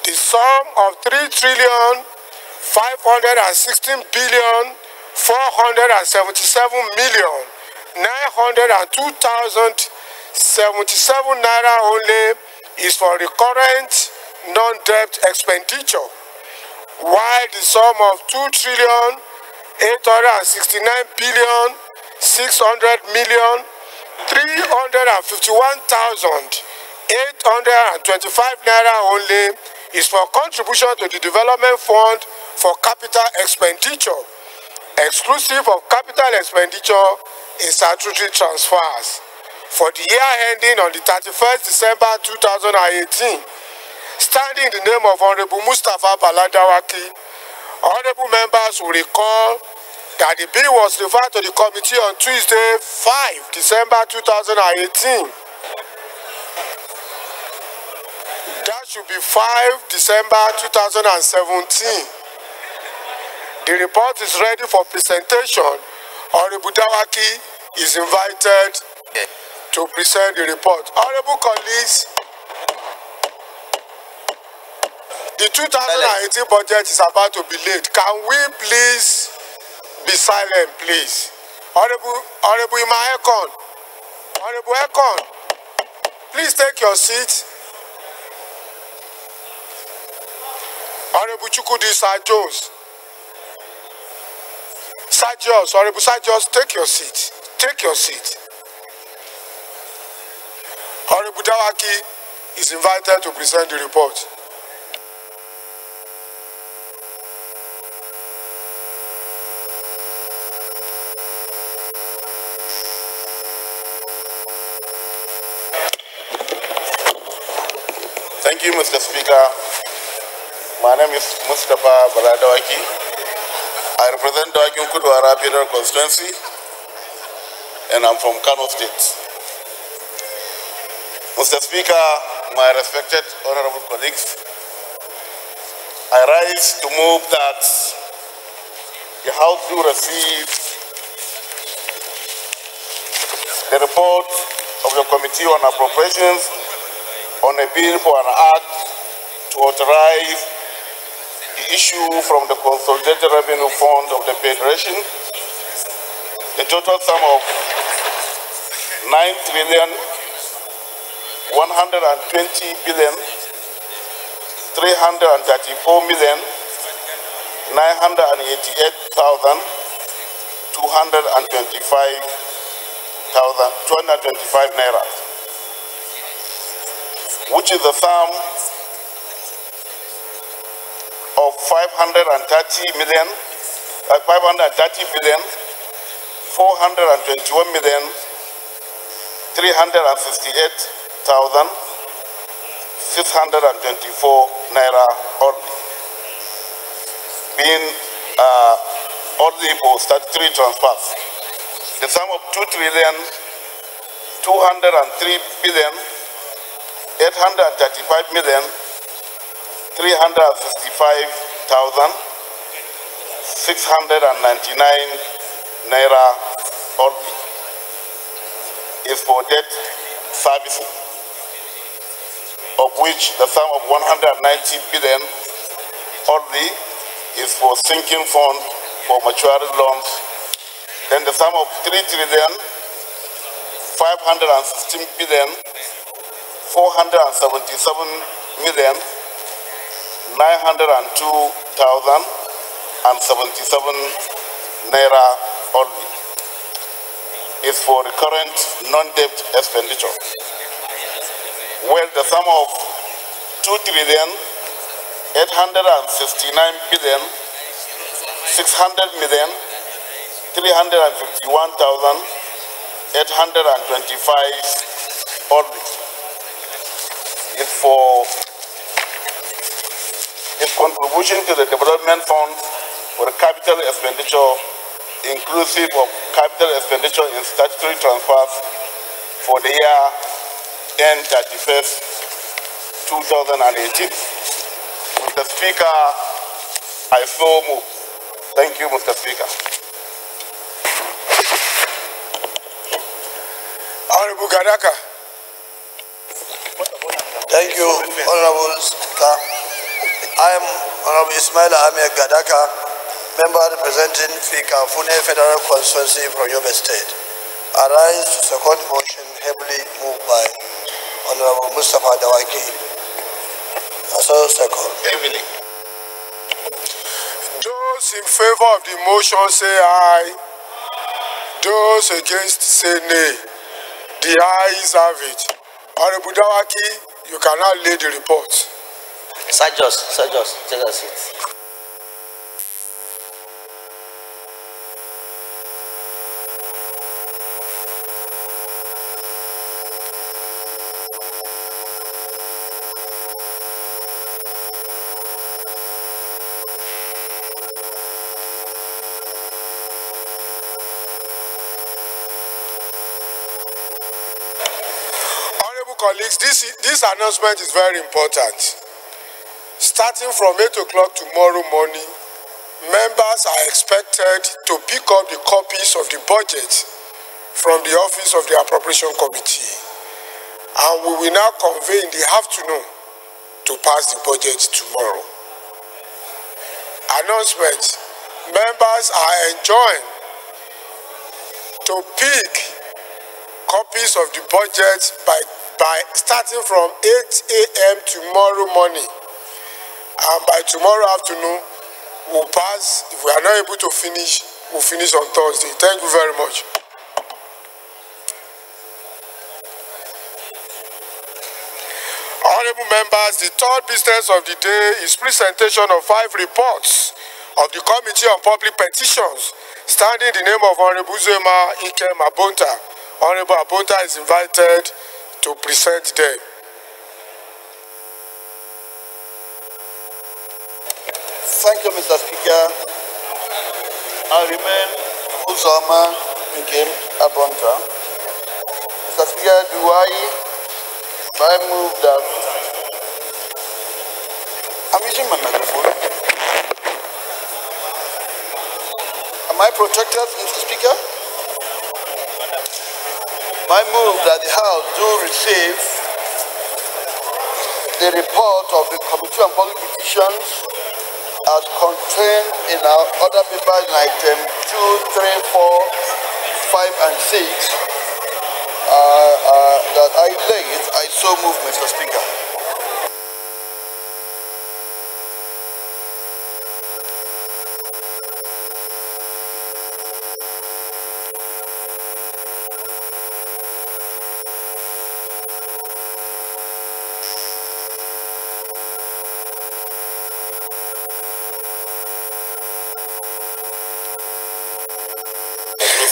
The sum of 3,567,477,902,077 naira only is for recurrent non-debt expenditure, while the sum of 2,869,600,351,825 naira only is for contribution to the development fund for capital expenditure, exclusive of capital expenditure in statutory transfers for the year ending on the 31st December 2018. Standing in the name of Honorable Mustapha Baladawaki, honorable members will recall that the bill was referred to the committee on Tuesday, 5 December 2018. That should be 5 December 2017. The report is ready for presentation. Honorable Dawaki is invited to present the report. Honorable colleagues, the 2018 budget is about to be laid. Can we please be silent, please? Honorable Ima-Ekon, Honorable Ekon, please take your seat. Honorable Chukudi Jones, Sajos, Honorable Sajos, take your seat. Take your seat. Honorable Dawaki is invited to present the report. Thank you, Mr. Speaker. My name is Mustapha Baladawaki. I represent Dawaki Kudwara Federal Constituency, and I'm from Kano State. Mr. Speaker, my respected honorable colleagues, I rise to move that the House do receive the report of the Committee on Appropriations on a bill for an act to authorize the issue from the Consolidated Revenue Fund of the Federation the total sum of 9,183,902,075 225 naira, which is the sum of 530 billion, 421,368,624 naira only, being only for statutory transfers. The sum of 2,300,835,365,699 naira only is for debt servicing, of which the sum of 190 billion only is for sinking fund for maturing loans. Then the sum of 3,516,477,902,077 naira only is for recurrent non-debt expenditure. Well, the sum of 2,869,600,351,825 only is for its contribution to the development fund for capital expenditure, inclusive of capital expenditure in statutory transfers for the year end 31st, 2018. Mr. Speaker, I so move. Thank you, Mr. Speaker. Honorable Gadaka. Thank you, Honorable Speaker. I am Honorable Ismail Ahmed Gadaka, member representing Fika Fune Federal Constituency from Yobe State. I rise to second motion heavily moved by Honorable Mustafa Dawaki. Also second. Heavily. Those in favor of the motion say aye. Those against say nay. The ayes have it. Honorable Dawaki, you can now lay the report. Sajos, take a seat. Colleagues, this announcement is very important. Starting from 8 o'clock tomorrow morning, members are expected to pick up the copies of the budget from the office of the Appropriation Committee. And we will now convey in the afternoon to pass the budget tomorrow. Announcement. Members are enjoined to pick copies of the budget by starting from 8 a.m. tomorrow morning, and by tomorrow afternoon we'll pass. If we are not able to finish, we'll finish on Thursday. Thank you very much. Honorable members, the third business of the day is presentation of 5 reports of the Committee on Public Petitions, standing in the name of Honorable Zema Ikem Abonta. Honorable Abonta is invited to present them. Thank you, Mr. Speaker. I remain Uzama Ikem Abonta. Mr. Speaker, do I move that I'm using my microphone. Am I protected, Mr. Speaker? I move that the House do receive the report of the Committee on Public Petitions as contained in our other papers in item 2, 3, 4, 5, and 6 that I late, I so move, Mr. Speaker.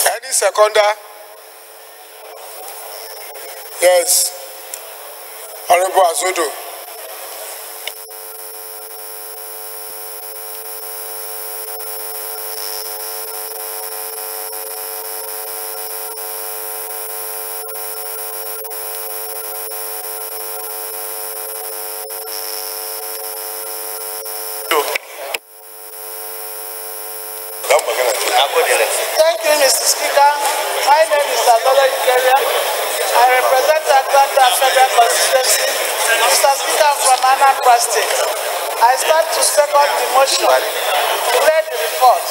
Any seconder? Yes. Honorable Azodo. Thank you, Mr. Speaker. My name is Azodo Ikeria. I represent Atlanta Federal Constituency. Mr. Speaker, I'm from Anambra State. I stand to second the motion to read the report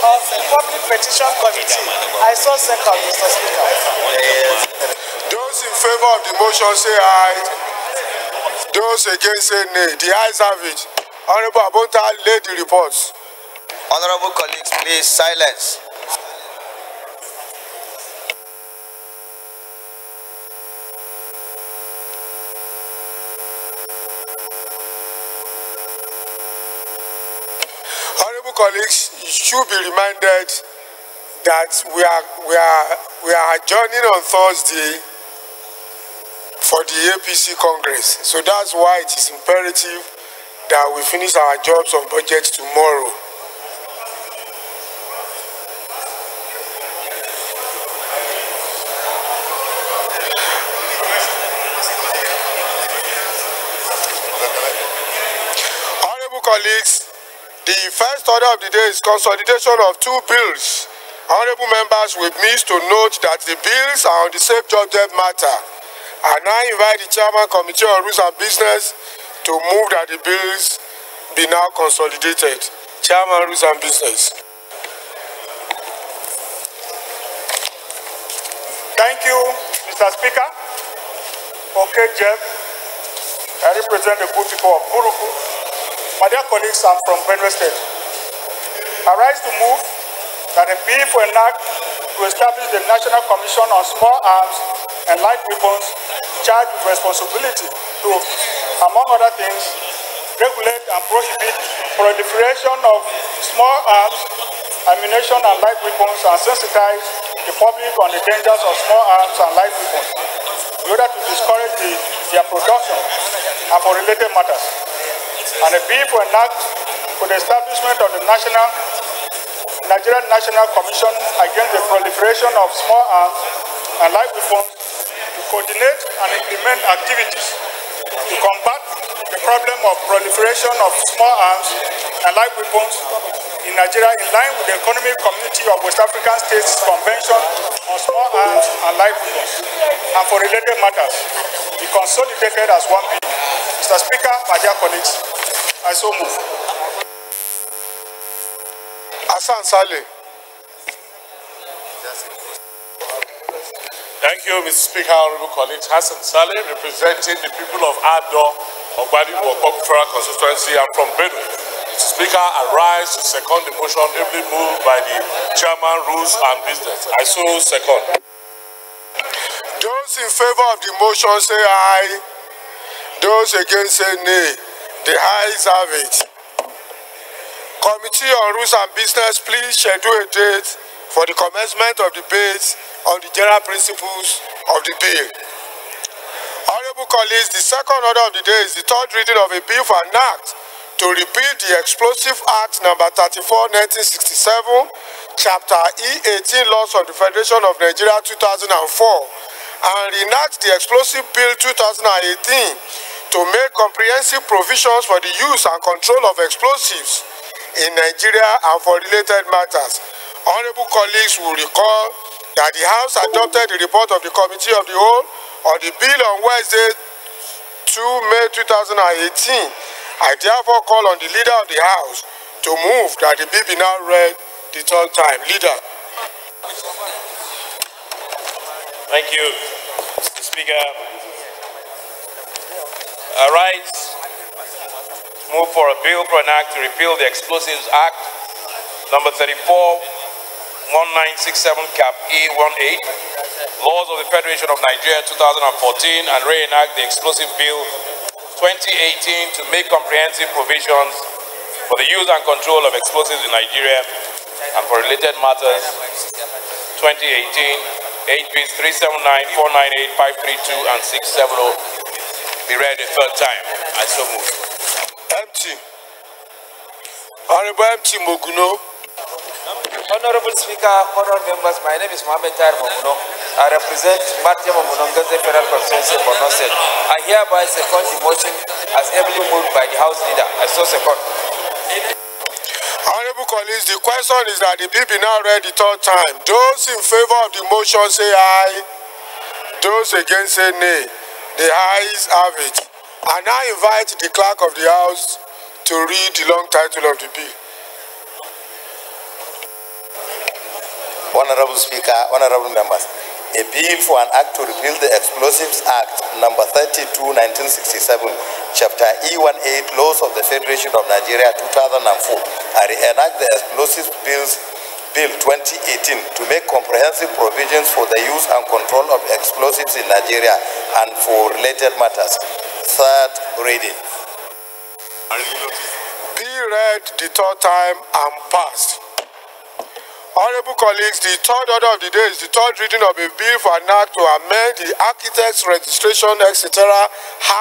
of the Public Petition Committee. I so second, Mr. Speaker. Those in favor of the motion say aye. Those against say nay. The ayes have it. Honorable Abonta, lay the reports. Honorable colleagues, please silence. Honorable colleagues, you should be reminded that we are adjourning on Thursday for the APC Congress. So that's why it is imperative that we finish our jobs on budget tomorrow. Honorable colleagues, the first order of the day is consolidation of two bills. Honorable members will miss to note that the bills are on the same subject matter. I now invite the Chairman Committee on Rules and Business to move that the bills be now consolidated. Chairman, Rules and Business. Thank you, Mr. Speaker. Okay, Jeff. I represent the good people of Buruku. My dear colleagues, I'm from Benue State. I rise to move that a bill for an act to establish the National Commission on Small Arms and Light Weapons charged with responsibility to, among other things, regulate and prohibit proliferation of small arms, ammunition and light weapons, and sensitize the public on the dangers of small arms and light weapons in order to discourage their production and for related matters. And a bill for an act for the establishment of the Nigerian National Commission against the proliferation of small arms and light weapons to coordinate and implement activities to combat the problem of proliferation of small arms and light weapons in Nigeria in line with the Economic Community of West African States Convention on Small Arms and Light Weapons and for related matters be consolidated as one bill. Mr. Speaker, my dear colleagues, I so move. Hassan Saleh. Thank you, Mr. Speaker, honorable colleagues. Hassan Saleh, representing the people of Ado, Ogbadibo, Federal Constituency, and from Benue. Mr. Speaker, I rise to second the motion ably moved by the Chairman, Rules and Business. I so second. Those in favor of the motion say aye. Those against say nay. The ayes have it. Committee on Rules and Business, please schedule a date for the commencement of debates on the general principles of the bill. Honorable colleagues, the second order of the day is the third reading of a bill for an act to repeal the Explosive Act number 34/1967, Chapter E18 Laws of the Federation of Nigeria 2004, and reenact the Explosive Bill 2018 to make comprehensive provisions for the use and control of explosives in Nigeria and for related matters. Honorable colleagues will recall that the House adopted the report of the Committee of the Whole on the bill on Wednesday, 2 May 2018. I therefore call on the Leader of the House to move that the bill be now read the third time. Leader. Thank you. Speaker, I rise to move for a bill for an act to repeal the Explosives Act, number 34, 1967, Cap E18, laws of the Federation of Nigeria 2014, and reenact the Explosive Bill 2018 to make comprehensive provisions for the use and control of explosives in Nigeria and for related matters 2018, HBs 379, 498, 532, and 670 be read a third time. I so move. Empty. Honorable Empty Moguno. Honorable Speaker, honorable members, my name is Mohamed Tahir Moguno. I represent Martia Moguno Gaze Federal Constituency for Borno State. I hereby second the motion as ably moved by the House Leader. I so second. Honorable colleagues, the question is that the bill be now read the third time. Those in favor of the motion say aye. Those against say nay. The ayes have it. I now invite the clerk of the House to read the long title of the bill. Honorable Speaker, honorable members, a bill for an act to repeal the Explosives Act number 32, 1967, Chapter E18, Laws of the Federation of Nigeria 2004, and reenact the Explosives Bill 2018 to make comprehensive provisions for the use and control of explosives in Nigeria and for related matters. Third reading. Bill read the third time and passed. Honorable colleagues, the third order of the day is the third reading of a bill for an act to amend the Architects Registration, etc.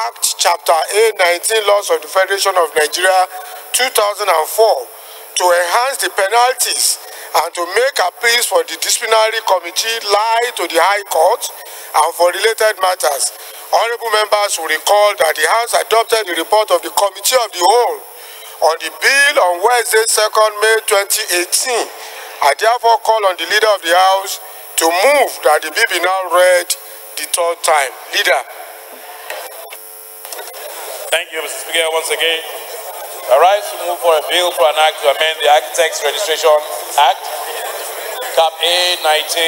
Act, Chapter A19, Laws of the Federation of Nigeria 2004, to enhance the penalties and to make appeals for the disciplinary committee lie to the High Court and for related matters. Honorable members will recall that the House adopted the report of the Committee of the Whole on the bill on Wednesday, 2nd May 2018. I therefore call on the Leader of the House to move that the bill be now read the third time. Leader. Thank you, Mr. Speaker. Once again, I rise to move for a bill for an act to amend the Architects Registration Act, Cap A19,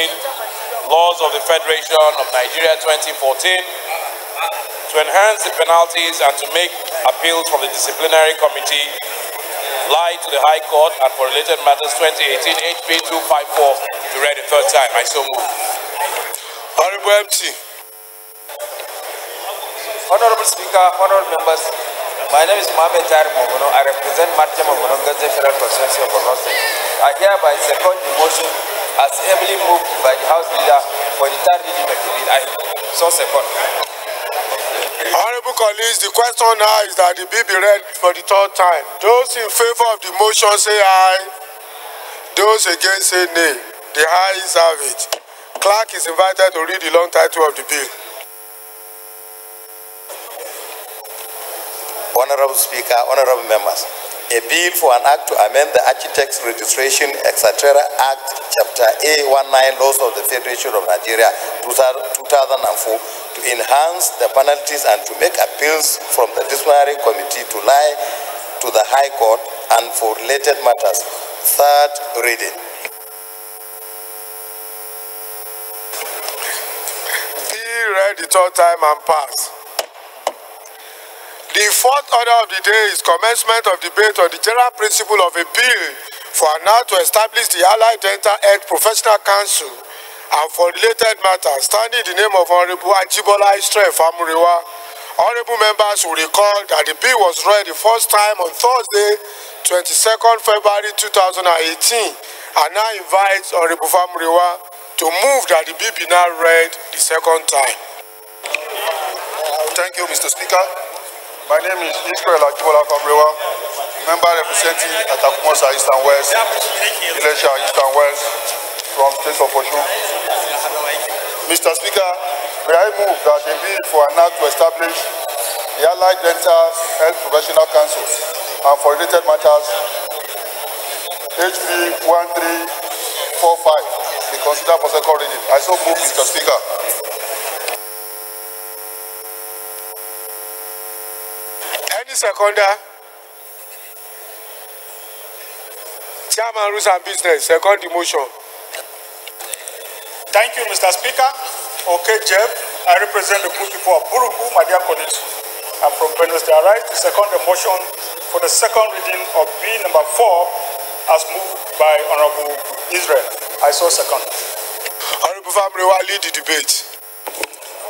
Laws of the Federation of Nigeria 2014, to enhance the penalties and to make appeals from the disciplinary committee lie to the High Court and for related matters 2018 HB 254 to read the third time. I so move. Honorable Empty. Honorable Speaker, honorable members, my name is Mohamed Tahir Moguno. I represent Martia Moguno Gaze Federal Constituency of Borno State. I hereby second the motion as ably moved by the House Leader for the third reading of the bill. I so second. Honorable colleagues, the question now is that the bill be read for the third time. Those in favor of the motion say aye. Those against say nay. The ayes have it. Clerk is invited to read the long title of the bill. Honorable Speaker, honorable members, a bill for an act to amend the Architects Registration, etc. Act, Chapter A19, Laws of the Federation of Nigeria 2004, to enhance the penalties and to make appeals from the disciplinary committee to lie to the High Court and for related matters. Third reading. Bill read the third time and passed. The fourth order of the day is commencement of debate on the general principle of a bill for an act to establish the Allied Dental Health Professional Council and for related matters, standing in the name of Honorable Ajibola Istre Famuriwa. Honorable members will recall that the bill was read the first time on Thursday, 22nd February 2018, and now invites Honorable Famuriwa to move that the bill be now read the second time. Thank you, Mr. Speaker. My name is Israel Ajibola Famuriwa, member representing Atakumosa East and West, Ilesha East and West, from State of Osun. Mr. Speaker, may I move that a bill for an act to establish the Allied Dental Health Professional Council and for related matters, HB 1345, be considered for second reading. I so move, Mr. Speaker. Any seconder? Chairman, Rules and Business, second the motion. Thank you, Mr. Speaker. Okay, Jeff. I represent the good people of Buruku, my dear colleagues. I'm from Benue State. I rise to second the motion for the second reading of bill number 4 as moved by Honorable Israel. I so second. Honorable Famrewa, lead the debate.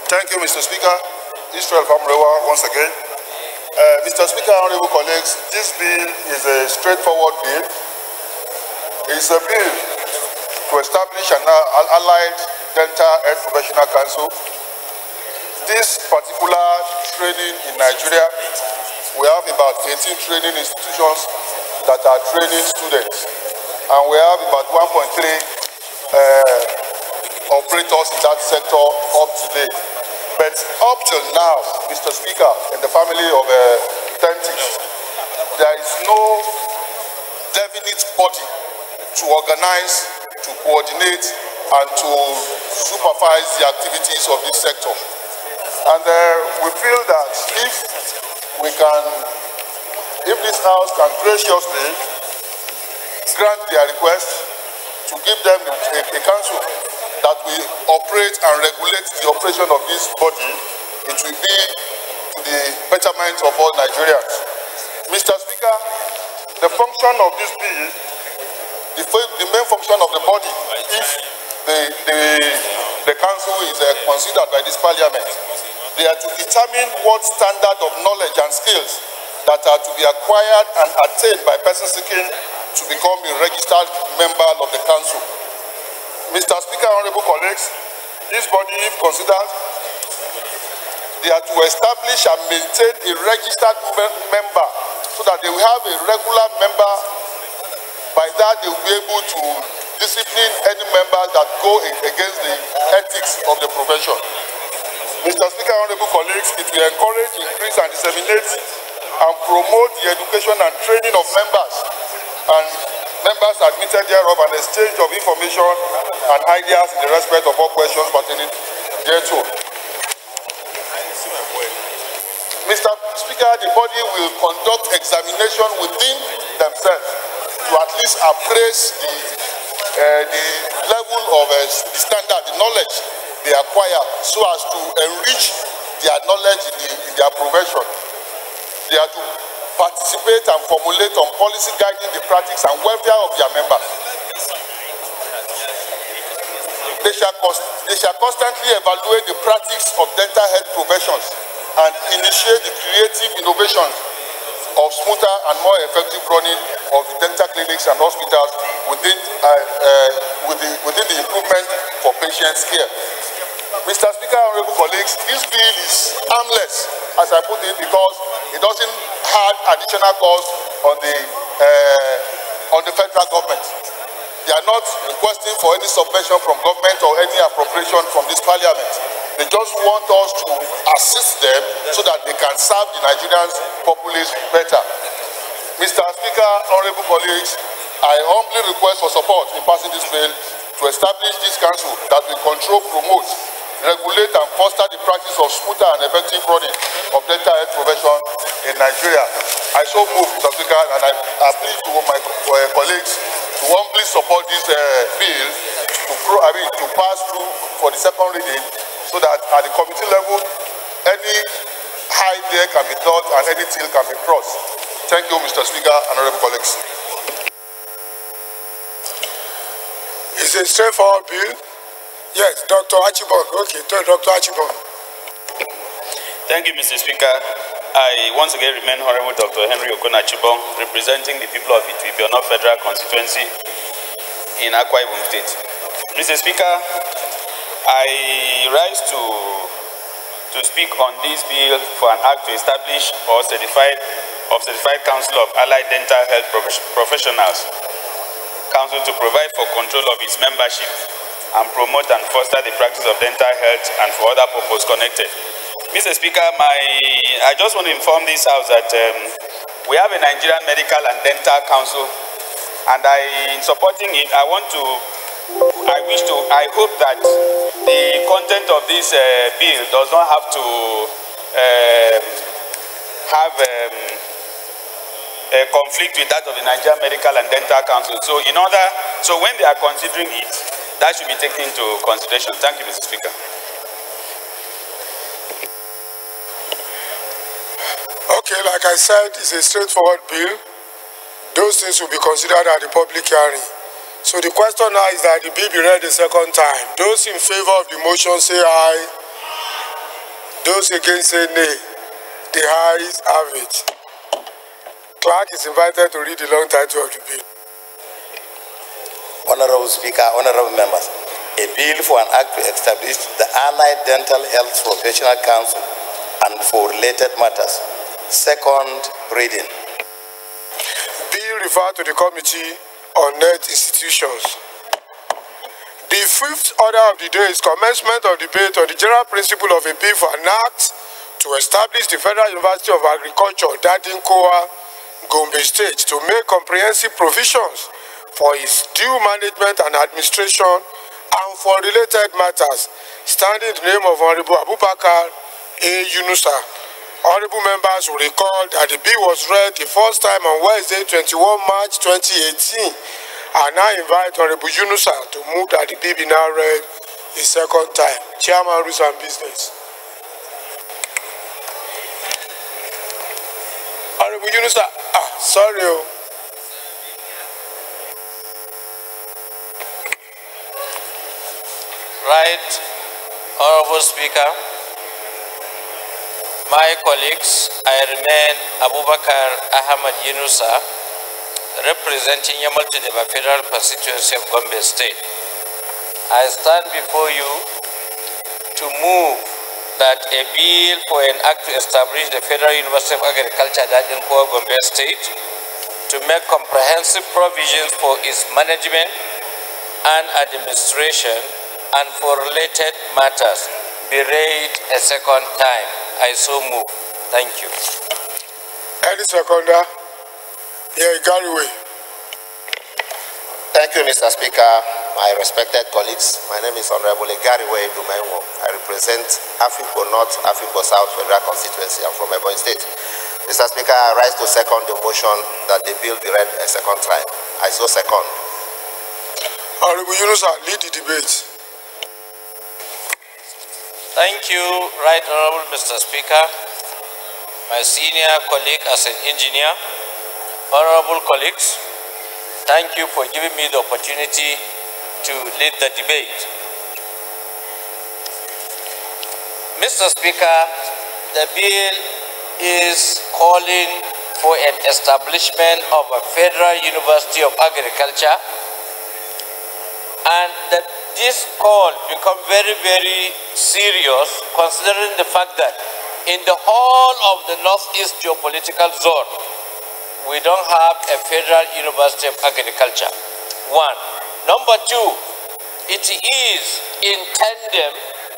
Thank you, Mr. Speaker. Israel Famrewa, once again. Mr. Speaker, honorable colleagues, this bill is a straightforward bill. It's a bill to establish an allied dental health professional council. This particular training in Nigeria, we have about 18 training institutions that are training students, and we have about 1.3 operators in that sector up to date. But up till now, Mr. Speaker, in the family of dentists, there is no definite body to organize, to coordinate, and to supervise the activities of this sector. And we feel that if this House can graciously grant their request to give them a council that will operate and regulate the operation of this body, it will be to the betterment of all Nigerians. Mr. Speaker, the function of this bill, the main function of the body, if the council is considered by this parliament, they are to determine what standard of knowledge and skills that are to be acquired and attained by persons seeking to become a registered member of the council. Mr. Speaker, honorable colleagues, this body, if considered, they are to establish and maintain a registered member so that they will have a regular member. By that, they will be able to discipline any member that go against the ethics of the profession. Mr. Speaker, honorable colleagues, it will encourage, increase, and disseminate and promote the education and training of members and members admitted thereof, an exchange of information and ideas in the respect of all questions pertaining thereto. Mr. Speaker, the body will conduct examination within themselves to at least appraise the level of the standard, the knowledge they acquire, so as to enrich their knowledge in their profession. They are to participate and formulate on policy guiding the practice and welfare of their members. They shall constantly evaluate the practice of dental health professions and initiate the creative innovations of smoother and more effective running of the dental clinics and hospitals within the improvement for patients' care. Mr. Speaker, honorable colleagues, this bill is harmless, as I put it, because it doesn't add additional costs on the federal government. They are not requesting for any subvention from government or any appropriation from this parliament. They just want us to assist them so that they can serve the Nigerian populace better. Mr. Speaker, honorable colleagues, I humbly request for support in passing this bill to establish this council that will control, promote, regulate and foster the practice of smoother and effective running of dental health profession in Nigeria. I so move, Mr. Speaker, and I appeal to my colleagues to humbly support this bill to pass through for the second reading, so that at the committee level, any high there can be done and any till can be crossed. Thank you, Mr. Speaker and honorable colleagues. It's a straightforward bill. Yes, Dr. Achibong. Okay, Dr. Achibong. Thank you, Mr. Speaker. I once again remain Honorable Dr. Henry Okona Achibong, representing the people of Itubiono Federal Constituency in Akwa Ibom State. Mr. Speaker, I rise to speak on this bill for an act to establish or certified Council of Allied Dental Health Professionals, Council to provide for control of its membership and promote and foster the practice of dental health and for other purposes connected. Mr. Speaker, I just want to inform this House that we have a Nigerian Medical and Dental Council, and in supporting it, I hope that the content of this bill does not have to have a conflict with that of the Nigerian Medical and Dental Council. So when they are considering it, that should be taken into consideration. Thank you, Mr. Speaker. I said, it's a straightforward bill. Those things will be considered at the public hearing. So the question now is that the bill be read a second time. Those in favor of the motion say aye. Those against say nay. The ayes have it. Clerk is invited to read the long title of the bill. Honorable Speaker, honorable members, a bill for an act to establish the Allied Dental Health Professional Council and for related matters. Second reading. Bill referred to the Committee on Health Institutions. The fifth order of the day is commencement of debate on the general principle of a bill for an act to establish the Federal University of Agriculture, Dadinkowa, Gombe State, to make comprehensive provisions for its due management and administration and for related matters, standing in the name of Honorable Abubakar A. Yunusa. Honorable members will recall that the bill was read the first time on Wednesday, 21 March 2018. I now invite Honorable Yunusa to move that the bill be now read a second time. Chairman, Rules and Business. Honorable Yunusa, sorry. Right, Honorable Speaker, my colleagues, I remain Abubakar Ahmad Yunusa, representing Yamaltudeba Federal Constituency of Gombe State. I stand before you to move that a bill for an act to establish the Federal University of Agriculture Dadinkowa, Gombe State, to make comprehensive provisions for its management and administration and for related matters be read a second time. I so move. Thank you. Any seconder? Yeah, Gary Way. Thank you, Mr. Speaker. My respected colleagues, my name is Honorable Gary Way Dumenwo. I represent Afikpo North, Afikpo South Federal Constituency. I'm from Ebonyi State. Mr. Speaker, I rise to second the motion that the bill be read a second time. I so second. Honorable Yunusa, lead the debate. Thank you, Right Honorable Mr. Speaker, my senior colleague as an engineer, honorable colleagues, thank you for giving me the opportunity to lead the debate. Mr. Speaker, the bill is calling for an establishment of a Federal University of Agriculture, and that this call become very, very serious considering the fact that in the whole of the Northeast geopolitical zone, we don't have a Federal University of Agriculture. One. Number two, it is in tandem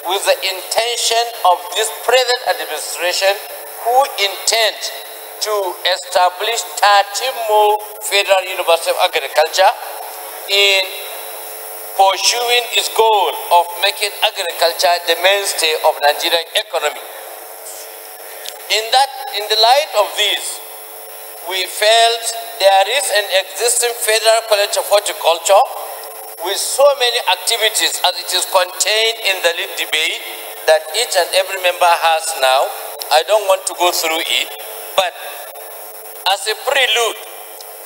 with the intention of this present administration who intend to establish 13 more Federal University of Agriculture in pursuing its goal of making agriculture the mainstay of Nigerian economy. In the light of this, we felt there is an existing Federal College of Horticulture with so many activities as it is contained in the lead debate that each and every member has now. I don't want to go through it, but as a prelude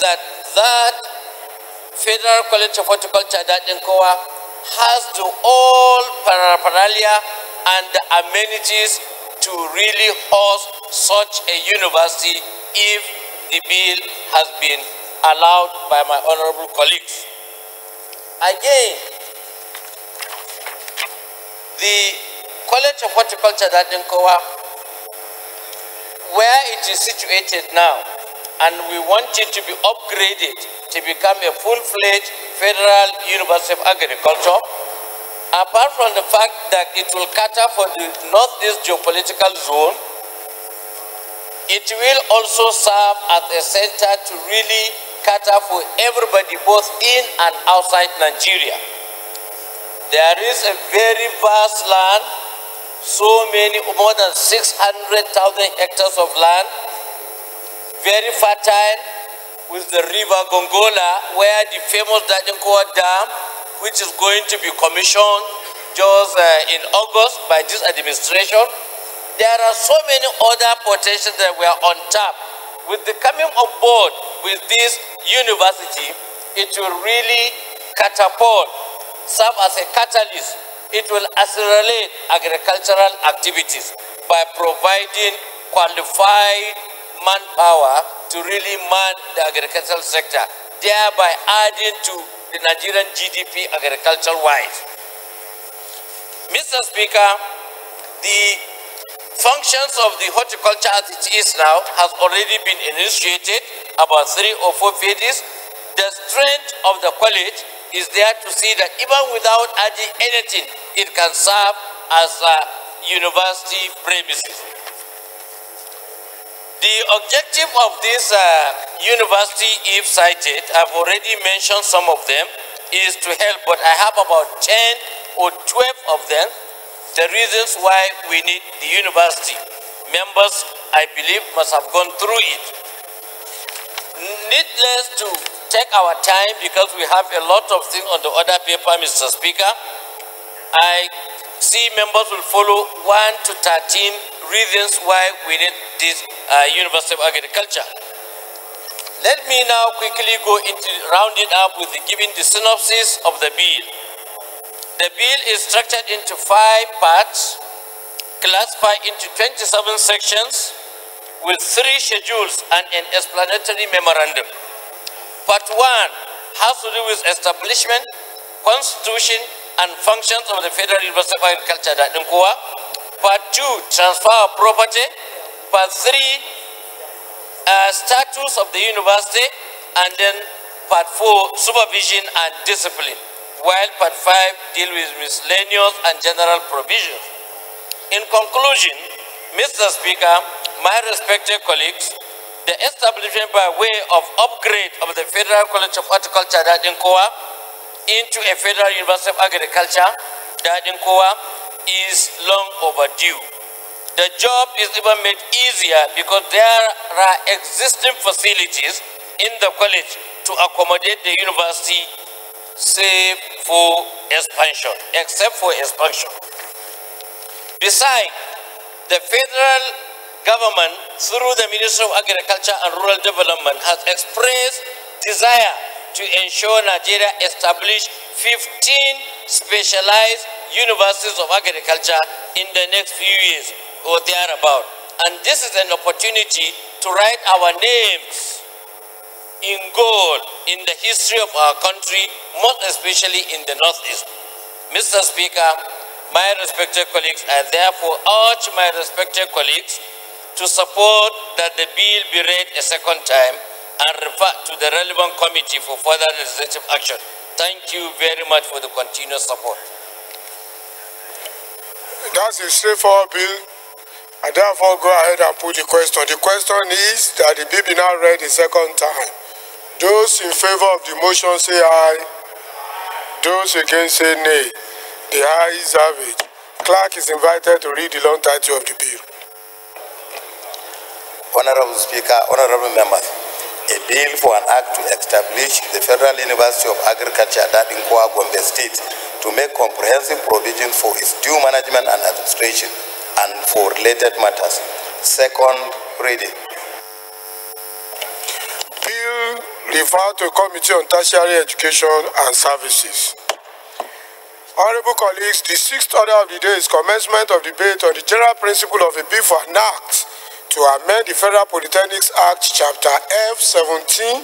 that Federal College of Horticulture Dadinkowa has the all paraphernalia and the amenities to really host such a university if the bill has been allowed by my honorable colleagues. Again, the College of Horticulture Dadinkowa, where it is situated now, and we want it to be upgraded to become a full-fledged Federal University of Agriculture, apart from the fact that it will cater for the Northeast geopolitical zone, it will also serve as a center to really cater for everybody, both in and outside Nigeria. There is a very vast land, so many, more than 600,000 hectares of land, very fertile, with the river Gongola, where the famous Dadinkowa Dam, which is going to be commissioned just in August by this administration. There are so many other potentials that were on tap with the coming on board with this university, it will really catapult, serve as a catalyst. It will accelerate agricultural activities by providing qualified manpower to really man the agricultural sector, thereby adding to the Nigerian GDP agriculture-wise. Mr. Speaker, the functions of the horticulture as it is now has already been initiated, about 3 or 4 phases. The strength of the college is there to see that even without adding anything, it can serve as a university premises. The objective of this university, if cited, I've already mentioned some of them, is to help, but I have about 10 or 12 of them. The reasons why we need the university. Members, I believe, must have gone through it. Needless to take our time because we have a lot of things on the other paper, Mr. Speaker. I see members will follow 1 to 13 reasons why we need this University of Agriculture. Let me now quickly go into round it up with giving the synopsis of the bill. The bill is structured into 5 parts, classified into 27 sections, with 3 schedules and an explanatory memorandum. Part 1 has to do with establishment, constitution, and functions of the Federal University of Agriculture. Part 2, transfer of property. Part 3, status of the university. And then Part 4, supervision and discipline. While Part 5 deals with miscellaneous and general provisions. In conclusion, Mr. Speaker, my respected colleagues, the establishment by way of upgrade of the Federal College of Horticulture into a Federal University of Agriculture is long overdue. The job is even made easier because there are existing facilities in the college to accommodate the university, save for expansion, except for expansion. Besides, the federal government, through the Ministry of Agriculture and Rural Development, has expressed desire to ensure Nigeria establish 15 specialized universities of agriculture in the next few years or thereabout. And this is an opportunity to write our names in gold in the history of our country, most especially in the Northeast. Mr. Speaker, my respected colleagues, I therefore urge my respected colleagues to support that the bill be read a second time and refer to the relevant committee for further legislative action. Thank you very much for the continuous support. That's a straightforward bill. I therefore go ahead and put the question. The question is that the bill be now read a second time. Those in favor of the motion say aye. Those against say nay. The ayes have it. Clerk is invited to read the long title of the bill. Honorable Speaker, honorable members, a bill for an act to establish the Federal University of Agriculture in Gombe State to make comprehensive provisions for its due management and administration and for related matters. Second reading. Bill referred to Committee on Tertiary Education and Services. Honorable colleagues, the 6th order of the day is commencement of debate on the general principle of a bill for an act to amend the Federal Polytechnics Act, Chapter F17,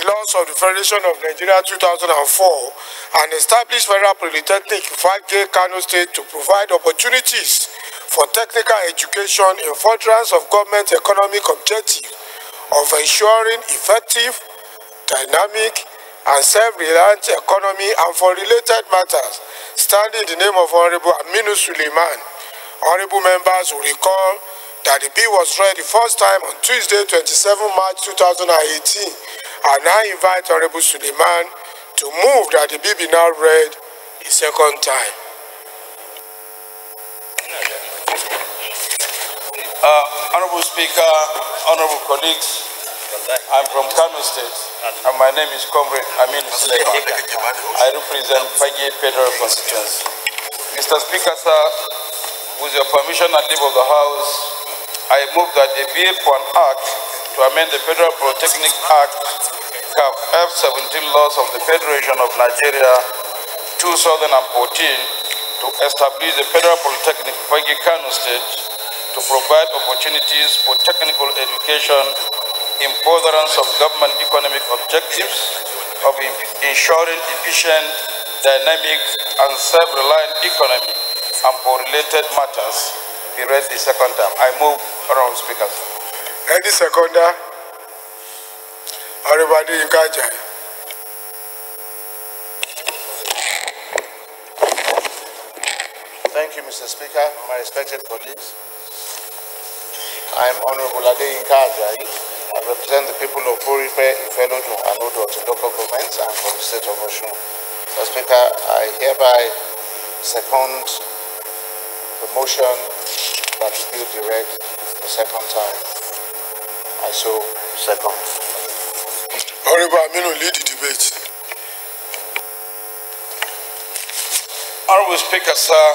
Laws of the Federation of Nigeria 2004, and establish Federal Polytechnic Fagge, Kano State to provide opportunities for technical education in furtherance of government economic objective of ensuring effective, dynamic, and self-reliant economy and for related matters, standing in the name of Honorable Aminu Suleiman. Honorable members will recall that the bill was read the first time on Tuesday, 27 March 2018. I now invite Honorable Suleiman to move that the bill be now read a second time. Honorable Speaker, honorable colleagues, I'm from Kano State, and my name is Comrade Amin Suleiman. I represent Fagge Federal Constituency. Mr. Speaker, sir, with your permission and leave of the House, I move that a bill for an act to amend the Federal Polytechnic Act, CAF F-17 laws of the Federation of Nigeria 2014 to establish the Federal Polytechnic Fagi Kano State to provide opportunities for technical education in furtherance of government economic objectives of ensuring efficient, dynamic, and self-reliant economy and for related matters be read the second time. I move, Honorable Speakers. Ready seconder. Everybody in Kaja. Thank you, Mr. Speaker, my respected colleagues. I am Honorable Ade Ajayi. I represent the people of Boripe, Ifelodun, and Odot local governments and from the state of Osun. Mr. Speaker, I hereby second the motion that the bill be read the second time. I so second. Honorable Aminu, lead the debate. Honorable Speaker, sir,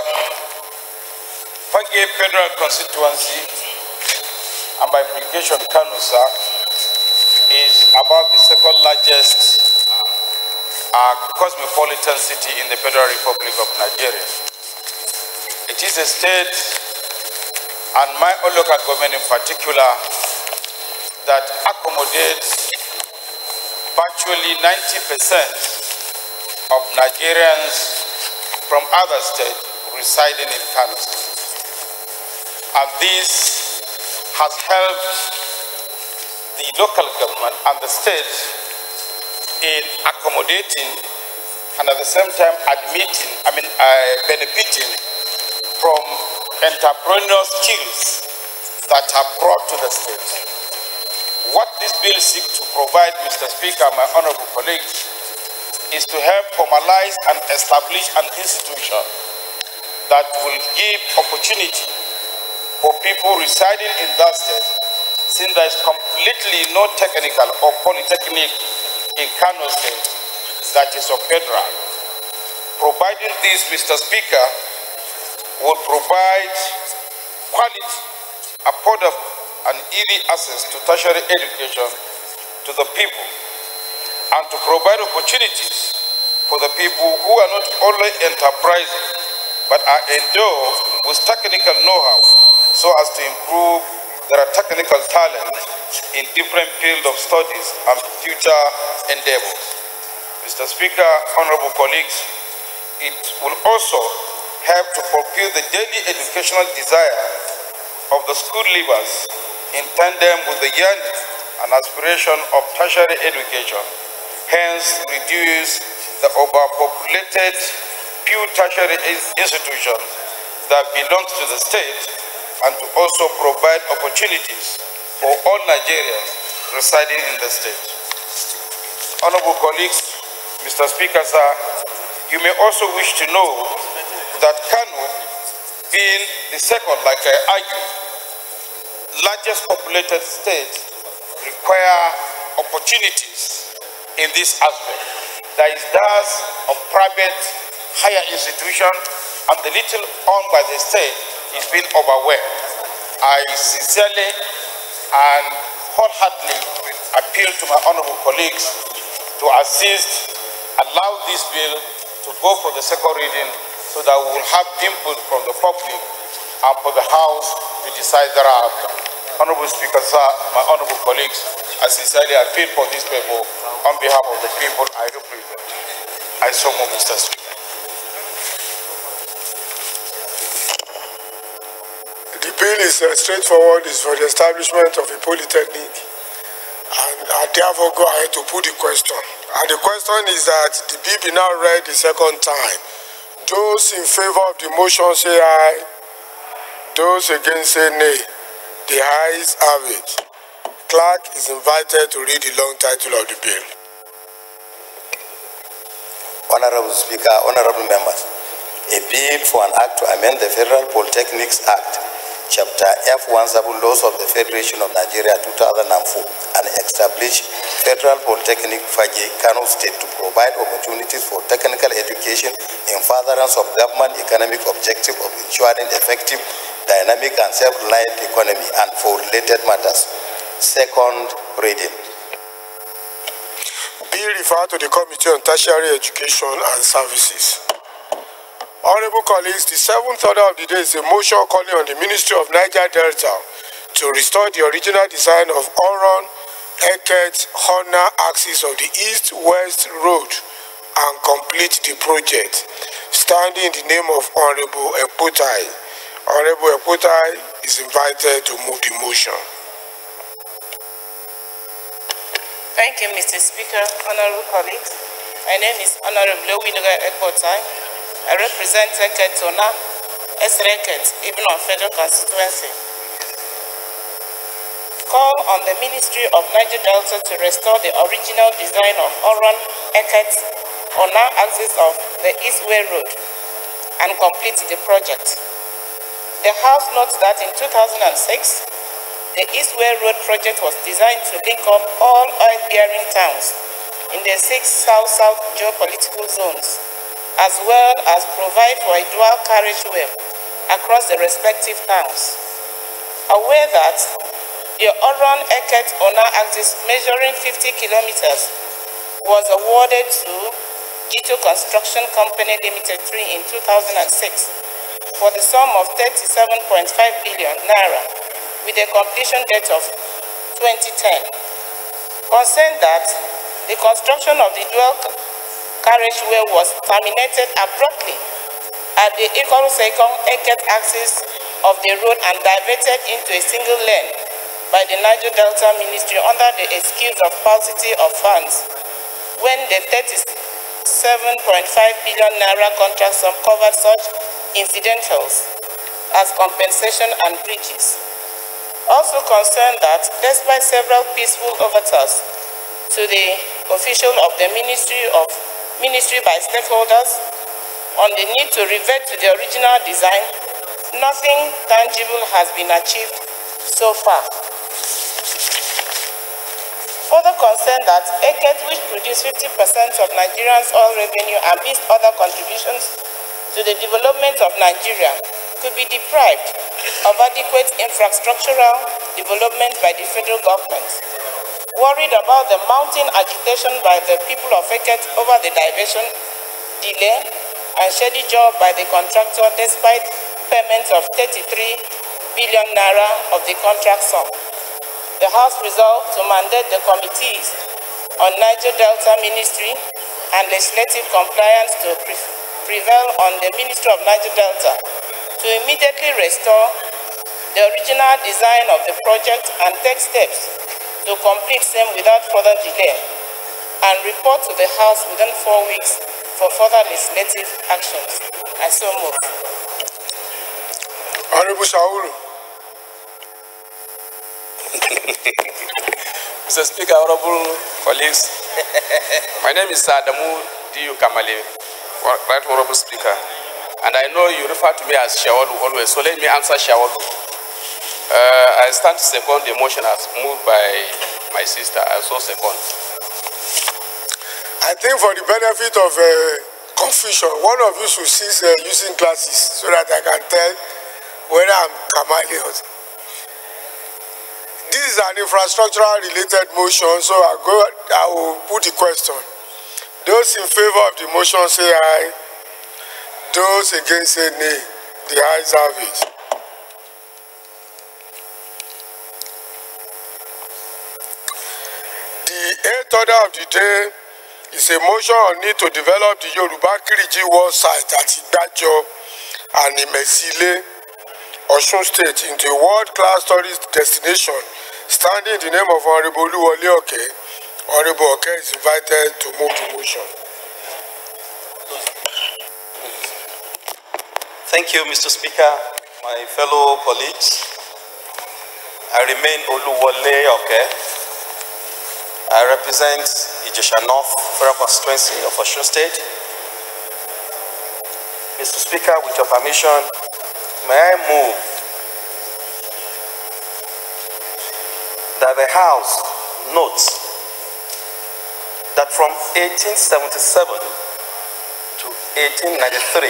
Fagi Federal Constituency, and by implication Kano, sir, is about the second largest cosmopolitan city in the Federal Republic of Nigeria. It is a state, and my own local government in particular, that accommodates virtually 90% of Nigerians from other states residing in Kano State. And this has helped the local government and the state in accommodating and at the same time benefiting from entrepreneurial skills that are brought to the state. What this bill seeks to provide, Mr. Speaker, my honorable colleagues, is to help formalize and establish an institution that will give opportunity for people residing in that state, since there is completely no technical or polytechnic in Kano State that is of federal. Providing this, Mr. Speaker, will provide quality, affordable, and easy access to tertiary education to the people, and to provide opportunities for the people who are not only enterprising, but are endowed with technical know-how so as to improve their technical talent in different fields of studies and future endeavors. Mr. Speaker, honorable colleagues, it will also help to fulfill the daily educational desire of the school leavers in tandem with the yearning and aspiration of tertiary education, hence reduce the overpopulated few tertiary institutions that belong to the state, and to also provide opportunities for all Nigerians residing in the state. Honorable colleagues, Mr. Speaker, sir, you may also wish to know that Kano, being the second, like I argued, largest populated state, require opportunities in this aspect. There is thus of private higher institution, and the little owned by the state is being overwhelmed. I sincerely and wholeheartedly appeal to my honorable colleagues to assist, allow this bill to go for the second reading so that we will have input from the public and for the House to decide thereafter. Honorable Speaker, sir, my honorable colleagues, I sincerely appeal for this people on behalf of the people I represent. I so move, Mr. Speaker. The bill is straightforward. It's for the establishment of a polytechnic, and I therefore go ahead to put the question. And the question is that the bill be now read the second time. Those in favor of the motion say aye. Those against say nay. The ayes have it. Clerk is invited to read the long title of the bill. Honorable Speaker, honorable members, a bill for an act to amend the Federal Polytechnics Act, Chapter F-17 Laws of the Federation of Nigeria 2004, and establish Federal Polytechnic Fagi Kano State to provide opportunities for technical education in furtherance of government economic objective of ensuring effective, dynamic, and self-reliant economy and for related matters, second reading. Bill referred to the Committee on Tertiary Education and Services. Honorable colleagues, the seventh order of the day is a motion calling on the Ministry of Niger Delta to restore the original design of Oron Eket Hona axis of the East-West Road and complete the project, standing in the name of Honorable Eputai. Honorable Eputai is invited to move the motion. Thank you, Mr. Speaker. Honorable colleagues, my name is Honorable Winuga Eputai. I represent Eket Hona, Esreket, even on Federal Constituency. Call on the Ministry of Niger Delta to restore the original design of Oron Eket Hona axis of the East-Way Road and complete the project. The House notes that in 2006, the East-Way Road project was designed to link up all oil-bearing towns in the 6 South-South geopolitical zones, as well as provide for a dual carriageway across the respective towns. Aware that the Oron Eket Hona axis measuring 50 kilometers was awarded to Gito Construction Company Limited 3 in 2006 for the sum of 37.5 billion naira with a completion date of 2010. Concerned that the construction of the dual carriageway was terminated abruptly at the Ikorusekong Eket axis of the road and diverted into a single lane by the Niger Delta Ministry under the excuse of paucity of funds, when the 37.5 billion naira contract sum covered such incidentals as compensation and bridges. Also concerned that despite several peaceful overtures to the official of the ministry by stakeholders on the need to revert to the original design, nothing tangible has been achieved so far. Further concerned that Eket, which produced 50% of Nigerians' oil revenue amidst other contributions to the development of Nigeria, could be deprived of adequate infrastructural development by the federal government. Worried about the mounting agitation by the people of Eket over the diversion, delay, and shady job by the contractor despite payment of 33 billion naira of the contract sum, the House resolved to mandate the committees on Niger Delta Ministry and legislative compliance to prevail on the Ministry of Niger Delta to immediately restore the original design of the project and take steps to complete same without further delay, and report to the House within 4 weeks for further legislative actions. I so move. Honorable Shaulu. Mr. Speaker, honorable colleagues, my name is Adamu Diyu Kamale, Right Honorable Speaker, and I know you refer to me as Shawalu always, so let me answer Shawalu. I stand to second the motion as moved by my sister. I also second. I think for the benefit of confusion, one of you should cease using glasses so that I can tell whether I'm Kamale or. This is an infrastructural related motion, so I will put the question. Those in favor of the motion say aye. Those against say nay. The ayes have it. The eighth order of the day is a motion on need to develop the Yoruba Kiriji World Site at Igbajo and Imesile, Osun State into a world-class tourist destination, standing in the name of Honorable Oluwole Oke. Honorable Oke is invited to move the motion. Thank you, Mr. Speaker. My fellow colleagues, I remain Oluwole Oke. I represent Ijesha North Federal Constituency of Osun State. Mr. Speaker, with your permission, may I move that the House notes that from 1877 to 1893,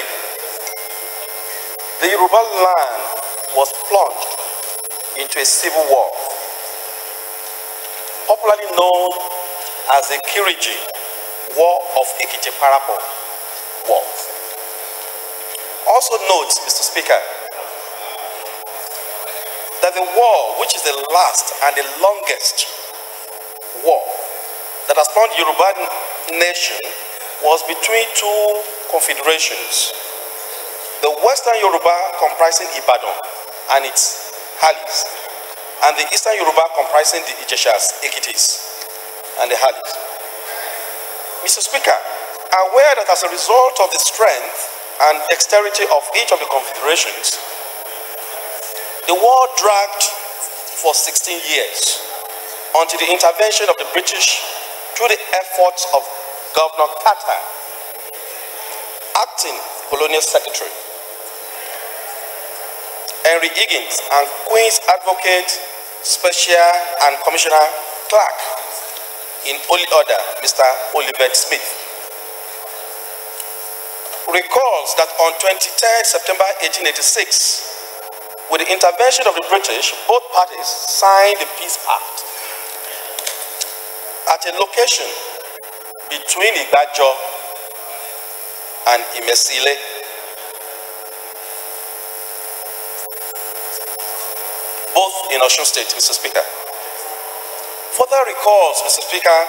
the Yoruba land was plunged into a civil war popularly known as the Kiriji War of Ekiti Parapo War. Also note, Mr. Speaker, that the war, which is the last and the longest war that has spawned the Yoruba nation, was between two confederations. The Western Yoruba comprising Ibadan and its Halis, and the Eastern Yoruba comprising the Ijeshas, Ekitis, and the Halis. Mr. Speaker, aware that as a result of the strength and dexterity of each of the confederations, the war dragged for 16 years until the intervention of the British through the efforts of Governor Carter, acting colonial secretary, Henry Higgins, and Queen's Advocate, Special and Commissioner Clark, in holy order, Mr. Oliver Smith, recalls that on 23rd September 1886, with the intervention of the British, both parties signed the peace pact at a location between Igbajo and Imesile. Both in Osun State, Mr. Speaker. Further recalls, Mr. Speaker,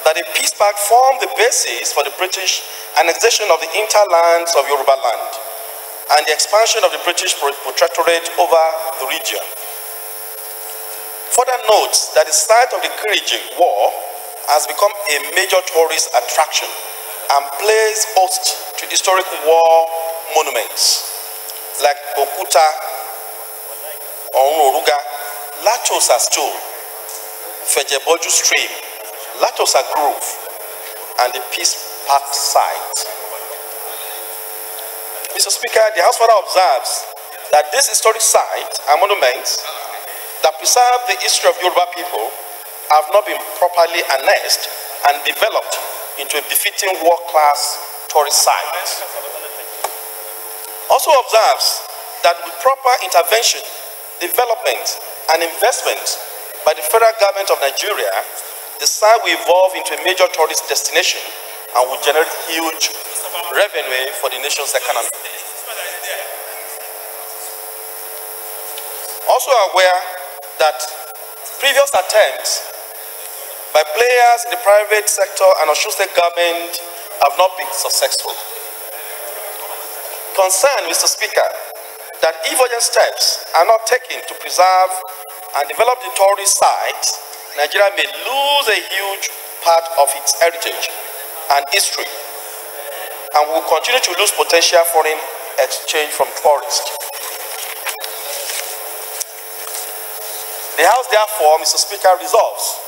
that the peace pact formed the basis for the British annexation of the hinterlands of Yoruba land and the expansion of the British protectorate over the region. Further notes that the site of the Kiriji War has become a major tourist attraction and plays host to historic war monuments like Okuta, Oruga, Latosa Stool, Fejeboju Stream, Latosa Grove, and the Peace Pact site. Mr. Speaker, the House further observes that this historic site and monuments that preserve the history of Yoruba people have not been properly annexed and developed into a befitting world-class tourist site. Also observes that with proper intervention, development, and investment by the federal government of Nigeria, the site will evolve into a major tourist destination and will generate huge revenue for the nation's economy. Also aware that previous attempts by players in the private sector and Osun State government have not been successful. Concerned, Mr. Speaker, that if urgent steps are not taken to preserve and develop the tourist site, Nigeria may lose a huge part of its heritage and history and will continue to lose potential foreign exchange from tourists. The House, therefore, Mr. Speaker, resolves: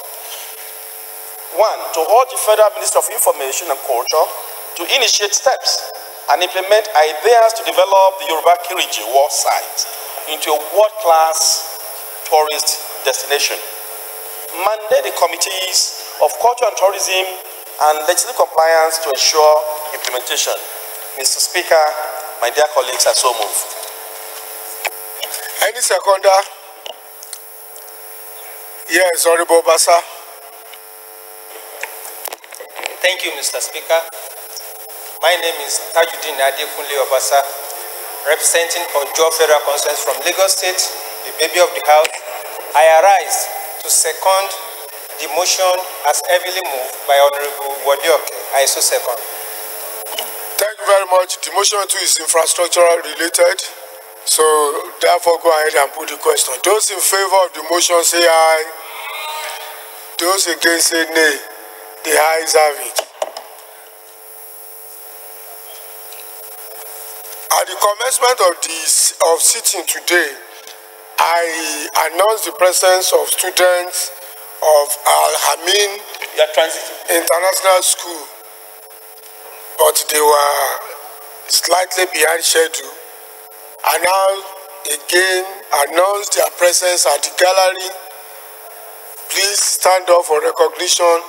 1. To urge the Federal Ministry of Information and Culture to initiate steps and implement ideas to develop the Yoruba Kiriji War site into a world-class tourist destination. Mandate the committees of culture and tourism and legislative compliance to ensure implementation. Mr. Speaker, my dear colleagues, I so move. Any seconder? Yes, Honorable Basa. Thank you, Mr. Speaker. My name is Tajuddin Adekunle Obasa, representing Ojo Federal Constituency from Lagos State, the baby of the house. I arise to second the motion as heavily moved by Honorable Wadioke. I so second. Thank you very much. The motion too is infrastructural related. So therefore go ahead and put the question. Those in favor of the motion say aye. Those against say nay. The ayes have it. At the commencement of sitting today, I announced the presence of students of Al-Amin International School, but they were slightly behind schedule. I now again announce their presence at the gallery. Please stand up for recognition.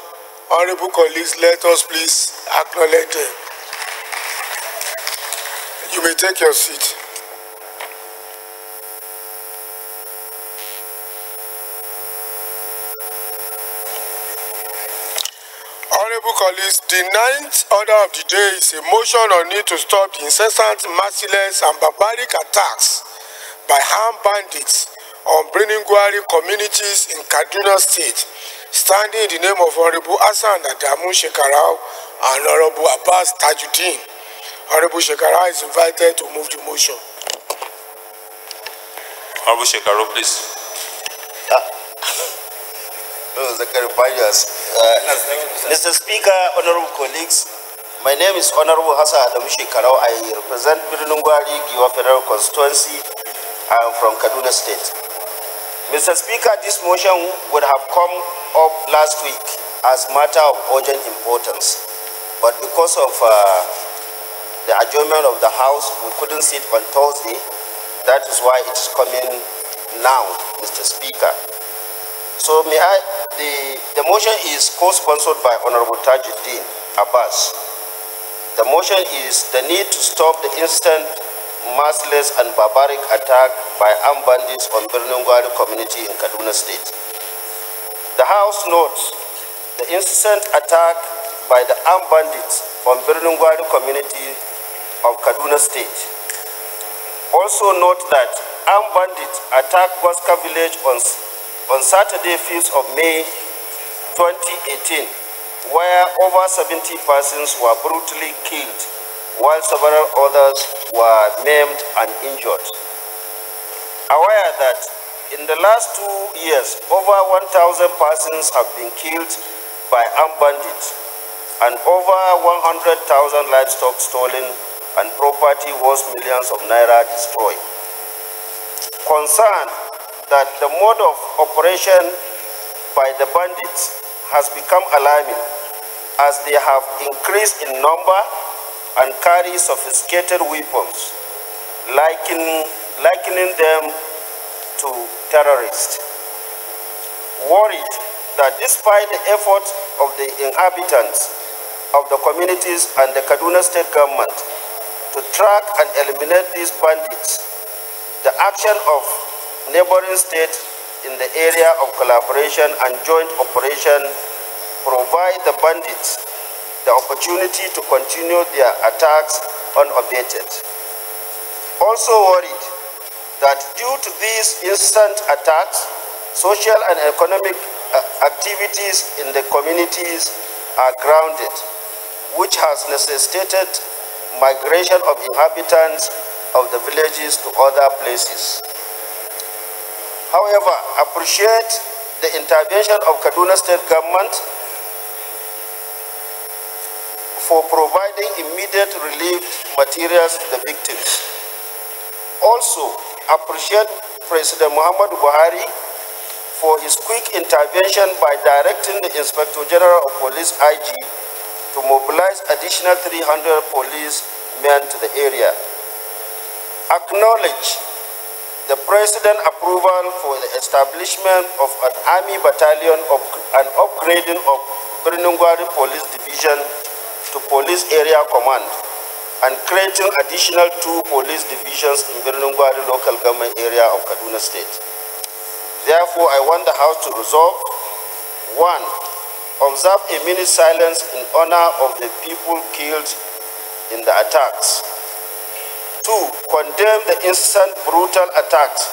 Honorable colleagues, let us please acknowledge them. You may take your seat. Honorable colleagues, the ninth order of the day is a motion on need to stop the incessant, merciless and barbaric attacks by armed bandits on Birinungwari communities in Kaduna State, standing in the name of Honorable Hassan Adamu Shekarau and Honorable Abbas Tajuddin. Honorable Shekarau is invited to move the motion. Honorable Shekarau, please. Mr. Speaker, honorable colleagues, my name is Honorable Hassan Adamu Shekarau. I represent Birinungwari Giwa Federal Constituency. I am from Kaduna State. Mr. Speaker, this motion would have come up last week as a matter of urgent importance, but because of the adjournment of the House, we couldn't sit on Thursday. That is why it is coming now, Mr. Speaker. So the motion is co-sponsored by Honorable Tajuddin Abbas. The motion is the need to stop the instant, merciless and barbaric attack by armed bandits on Birinungwari community in Kaduna State. The House notes the incessant attack by the armed bandits on Birinungwari community of Kaduna State. Also note that armed bandits attacked Gwaska village on Saturday, 5th of May 2018, where over 70 persons were brutally killed, while several others were maimed and injured. Aware that in the last 2 years, over 1,000 persons have been killed by armed bandits, and over 100,000 livestock stolen and property worth millions of naira destroyed. Concerned that the mode of operation by the bandits has become alarming, as they have increased in number and carry sophisticated weapons, likening them to terrorists. Worried that despite the efforts of the inhabitants of the communities and the Kaduna State government to track and eliminate these bandits, the action of neighboring states in the area of collaboration and joint operation provide the bandits the opportunity to continue their attacks unabated. Also worried that due to these instant attacks, social and economic activities in the communities are grounded, which has necessitated migration of inhabitants of the villages to other places. However, appreciate the intervention of Kaduna State government for providing immediate relief materials to the victims. Also, appreciate President Muhammadu Buhari for his quick intervention by directing the Inspector General of Police IG to mobilize additional 300 policemen to the area. Acknowledge the President approval for the establishment of an Army battalion and upgrading of Birinungwari Police Division to Police Area Command and creating additional 2 police divisions in Birinungwari local government area of Kaduna State. Therefore, I want the House to resolve: 1. Observe a minute silence in honor of the people killed in the attacks. 2. Condemn the instant brutal attacks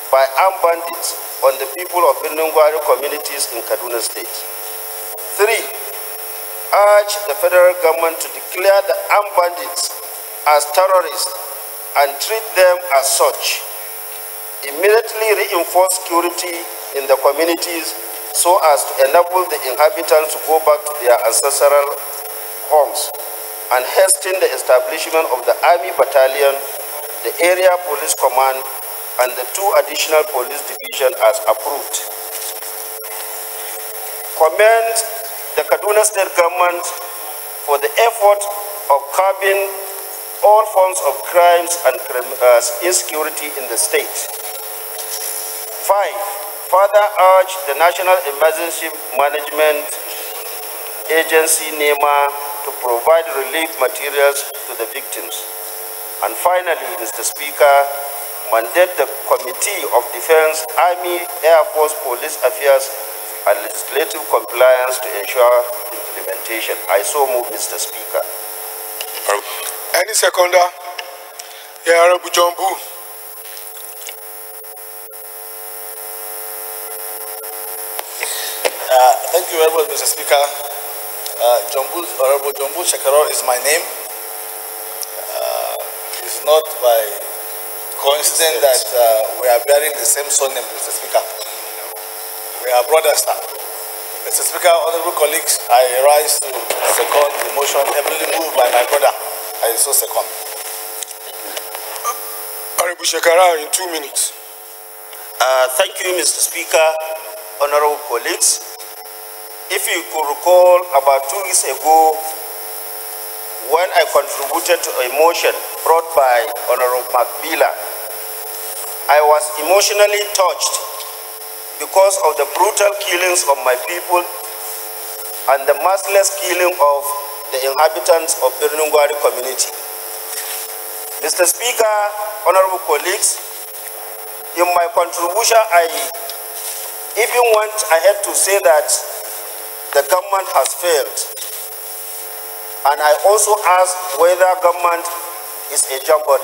by armed bandits on the people of Birinungwari communities in Kaduna State. 3. Urge the federal government to declare the armed bandits as terrorists and treat them as such. Immediately reinforce security in the communities so as to enable the inhabitants to go back to their ancestral homes, and hasten the establishment of the Army Battalion, the Area Police Command, and the 2 additional police divisions as approved. Commend the Kaduna State government for the effort of curbing all forms of crimes and insecurity in the state. 5. Further urge the National Emergency Management Agency, NEMA, to provide relief materials to the victims. And finally, Mr. Speaker, mandate the Committee of Defense, Army, Air Force, Police Affairs and legislative compliance to ensure implementation. I so move, Mr. Speaker. Any seconder? Yeah, Honorable John Boo. Thank you very much, Mr. Speaker. Honorable John Boo Shekaro is my name. It's not by coincidence that we are bearing the same surname, Mr. Speaker. We are brothers now. Mr. Speaker, honorable colleagues, I rise to second the motion heavily moved by my brother. I so second. Honorable Shekara, in 2 minutes. Thank you, Mr. Speaker, honorable colleagues. If you could recall, about 2 weeks ago, when I contributed to a motion brought by Honorable Macbilla, I was emotionally touched because of the brutal killings of my people and the merciless killing of the inhabitants of Birnungwari community. Mr. Speaker, honorable colleagues, in my contribution, I even went ahead to say that the government has failed. And I also asked whether government is a jamboree.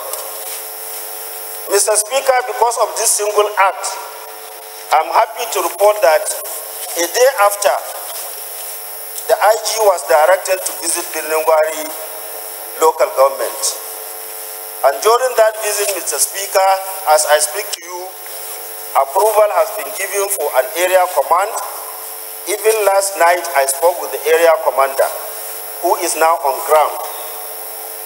Mr. Speaker, because of this single act, I'm happy to report that a day after, the IG was directed to visit Birnungwari local government. And during that visit, Mr. Speaker, as I speak to you, approval has been given for an area command. Even last night, I spoke with the area commander, who is now on ground.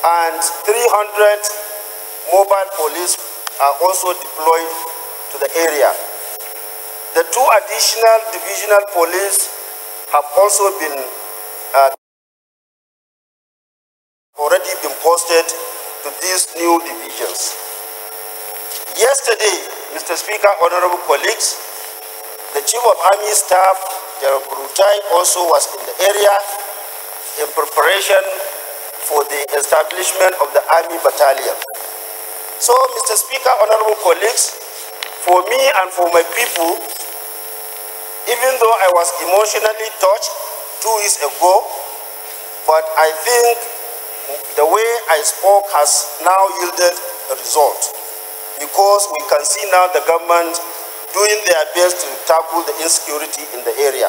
And 300 mobile police are also deployed to the area. The 2 additional divisional police have also been already been posted to these new divisions. Yesterday, Mr. Speaker, honorable colleagues, the Chief of Army Staff, General Brutai, also was in the area in preparation for the establishment of the Army Battalion. So, Mr. Speaker, honorable colleagues, for me and for my people, even though I was emotionally touched 2 weeks ago, but I think the way I spoke has now yielded a result, because we can see now the government doing their best to tackle the insecurity in the area.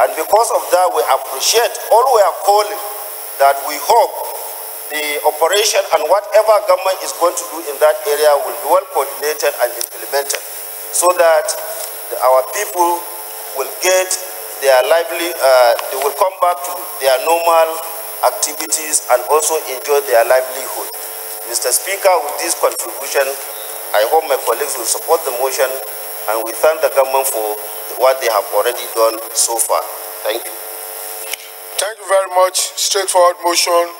And because of that, we appreciate all we are calling that we hope the operation and whatever government is going to do in that area will be well coordinated and implemented, so that our people will get their they will come back to their normal activities and also enjoy their livelihood. Mr. Speaker, with this contribution, I hope my colleagues will support the motion, and we thank the government for what they have already done so far. Thank you. Thank you very much. Straightforward motion.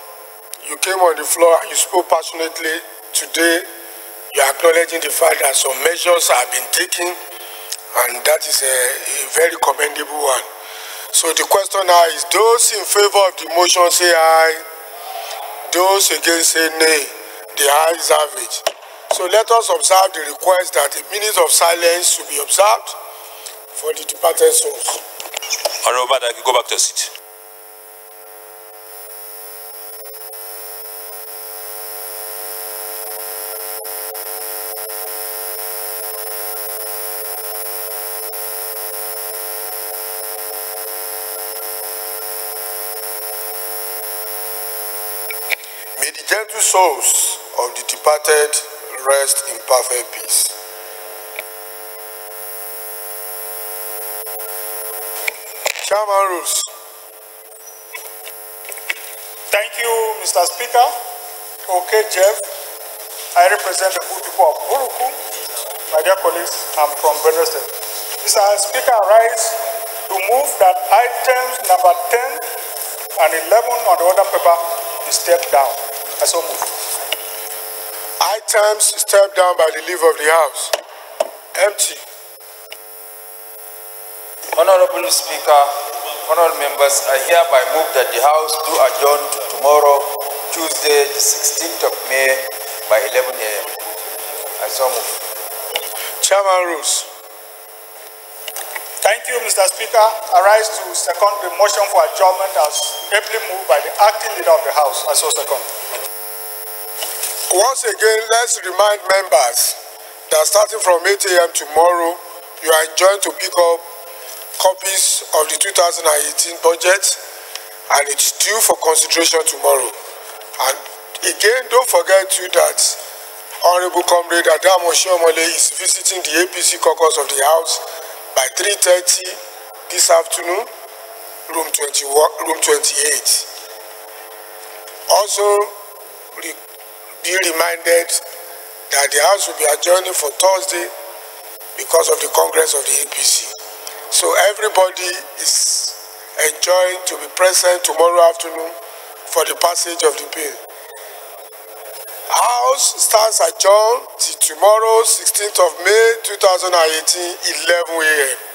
You came on the floor and you spoke passionately. Today, you are acknowledging the fact that some measures have been taken, and that is a very commendable one. So the question now is, those in favor of the motion say aye. Those against say nay. The ayes have it. So let us observe the request that a minute of silence should be observed for the departed souls. Honorable Madam, go back to your seat. May the gentle souls of the departed rest in perfect peace. Chairman rules. Thank you, Mr. Speaker. Okay, Jeff. I represent the good people of Buruku. My dear colleagues, I'm from Benue State. Mr. Speaker, I rise to move that items number 10 and 11 on the order paper be stepped down. I so move. Items stepped down by the leave of the House. Empty. Honorable Speaker, honorable members, I hereby move that the House do adjourn to tomorrow, Tuesday, the 16th of May, by 11 a.m. I so move. Chairman rules. Thank you, Mr. Speaker. I rise to second the motion for adjournment as ably moved by the acting leader of the House. I so second. Once again, let's remind members that starting from 8 a.m. tomorrow, you are enjoined to pick up copies of the 2018 budget, and it's due for consideration tomorrow. And again, don't forget too that Honorable Comrade Adam Oshiomole is visiting the APC caucus of the House by 3:30 this afternoon, room 28. Also, be reminded that the House will be adjourning for Thursday because of the Congress of the APC. So everybody is enjoying to be present tomorrow afternoon for the passage of the bill. House stands adjourned till tomorrow, 16th of May 2018, 11 a.m.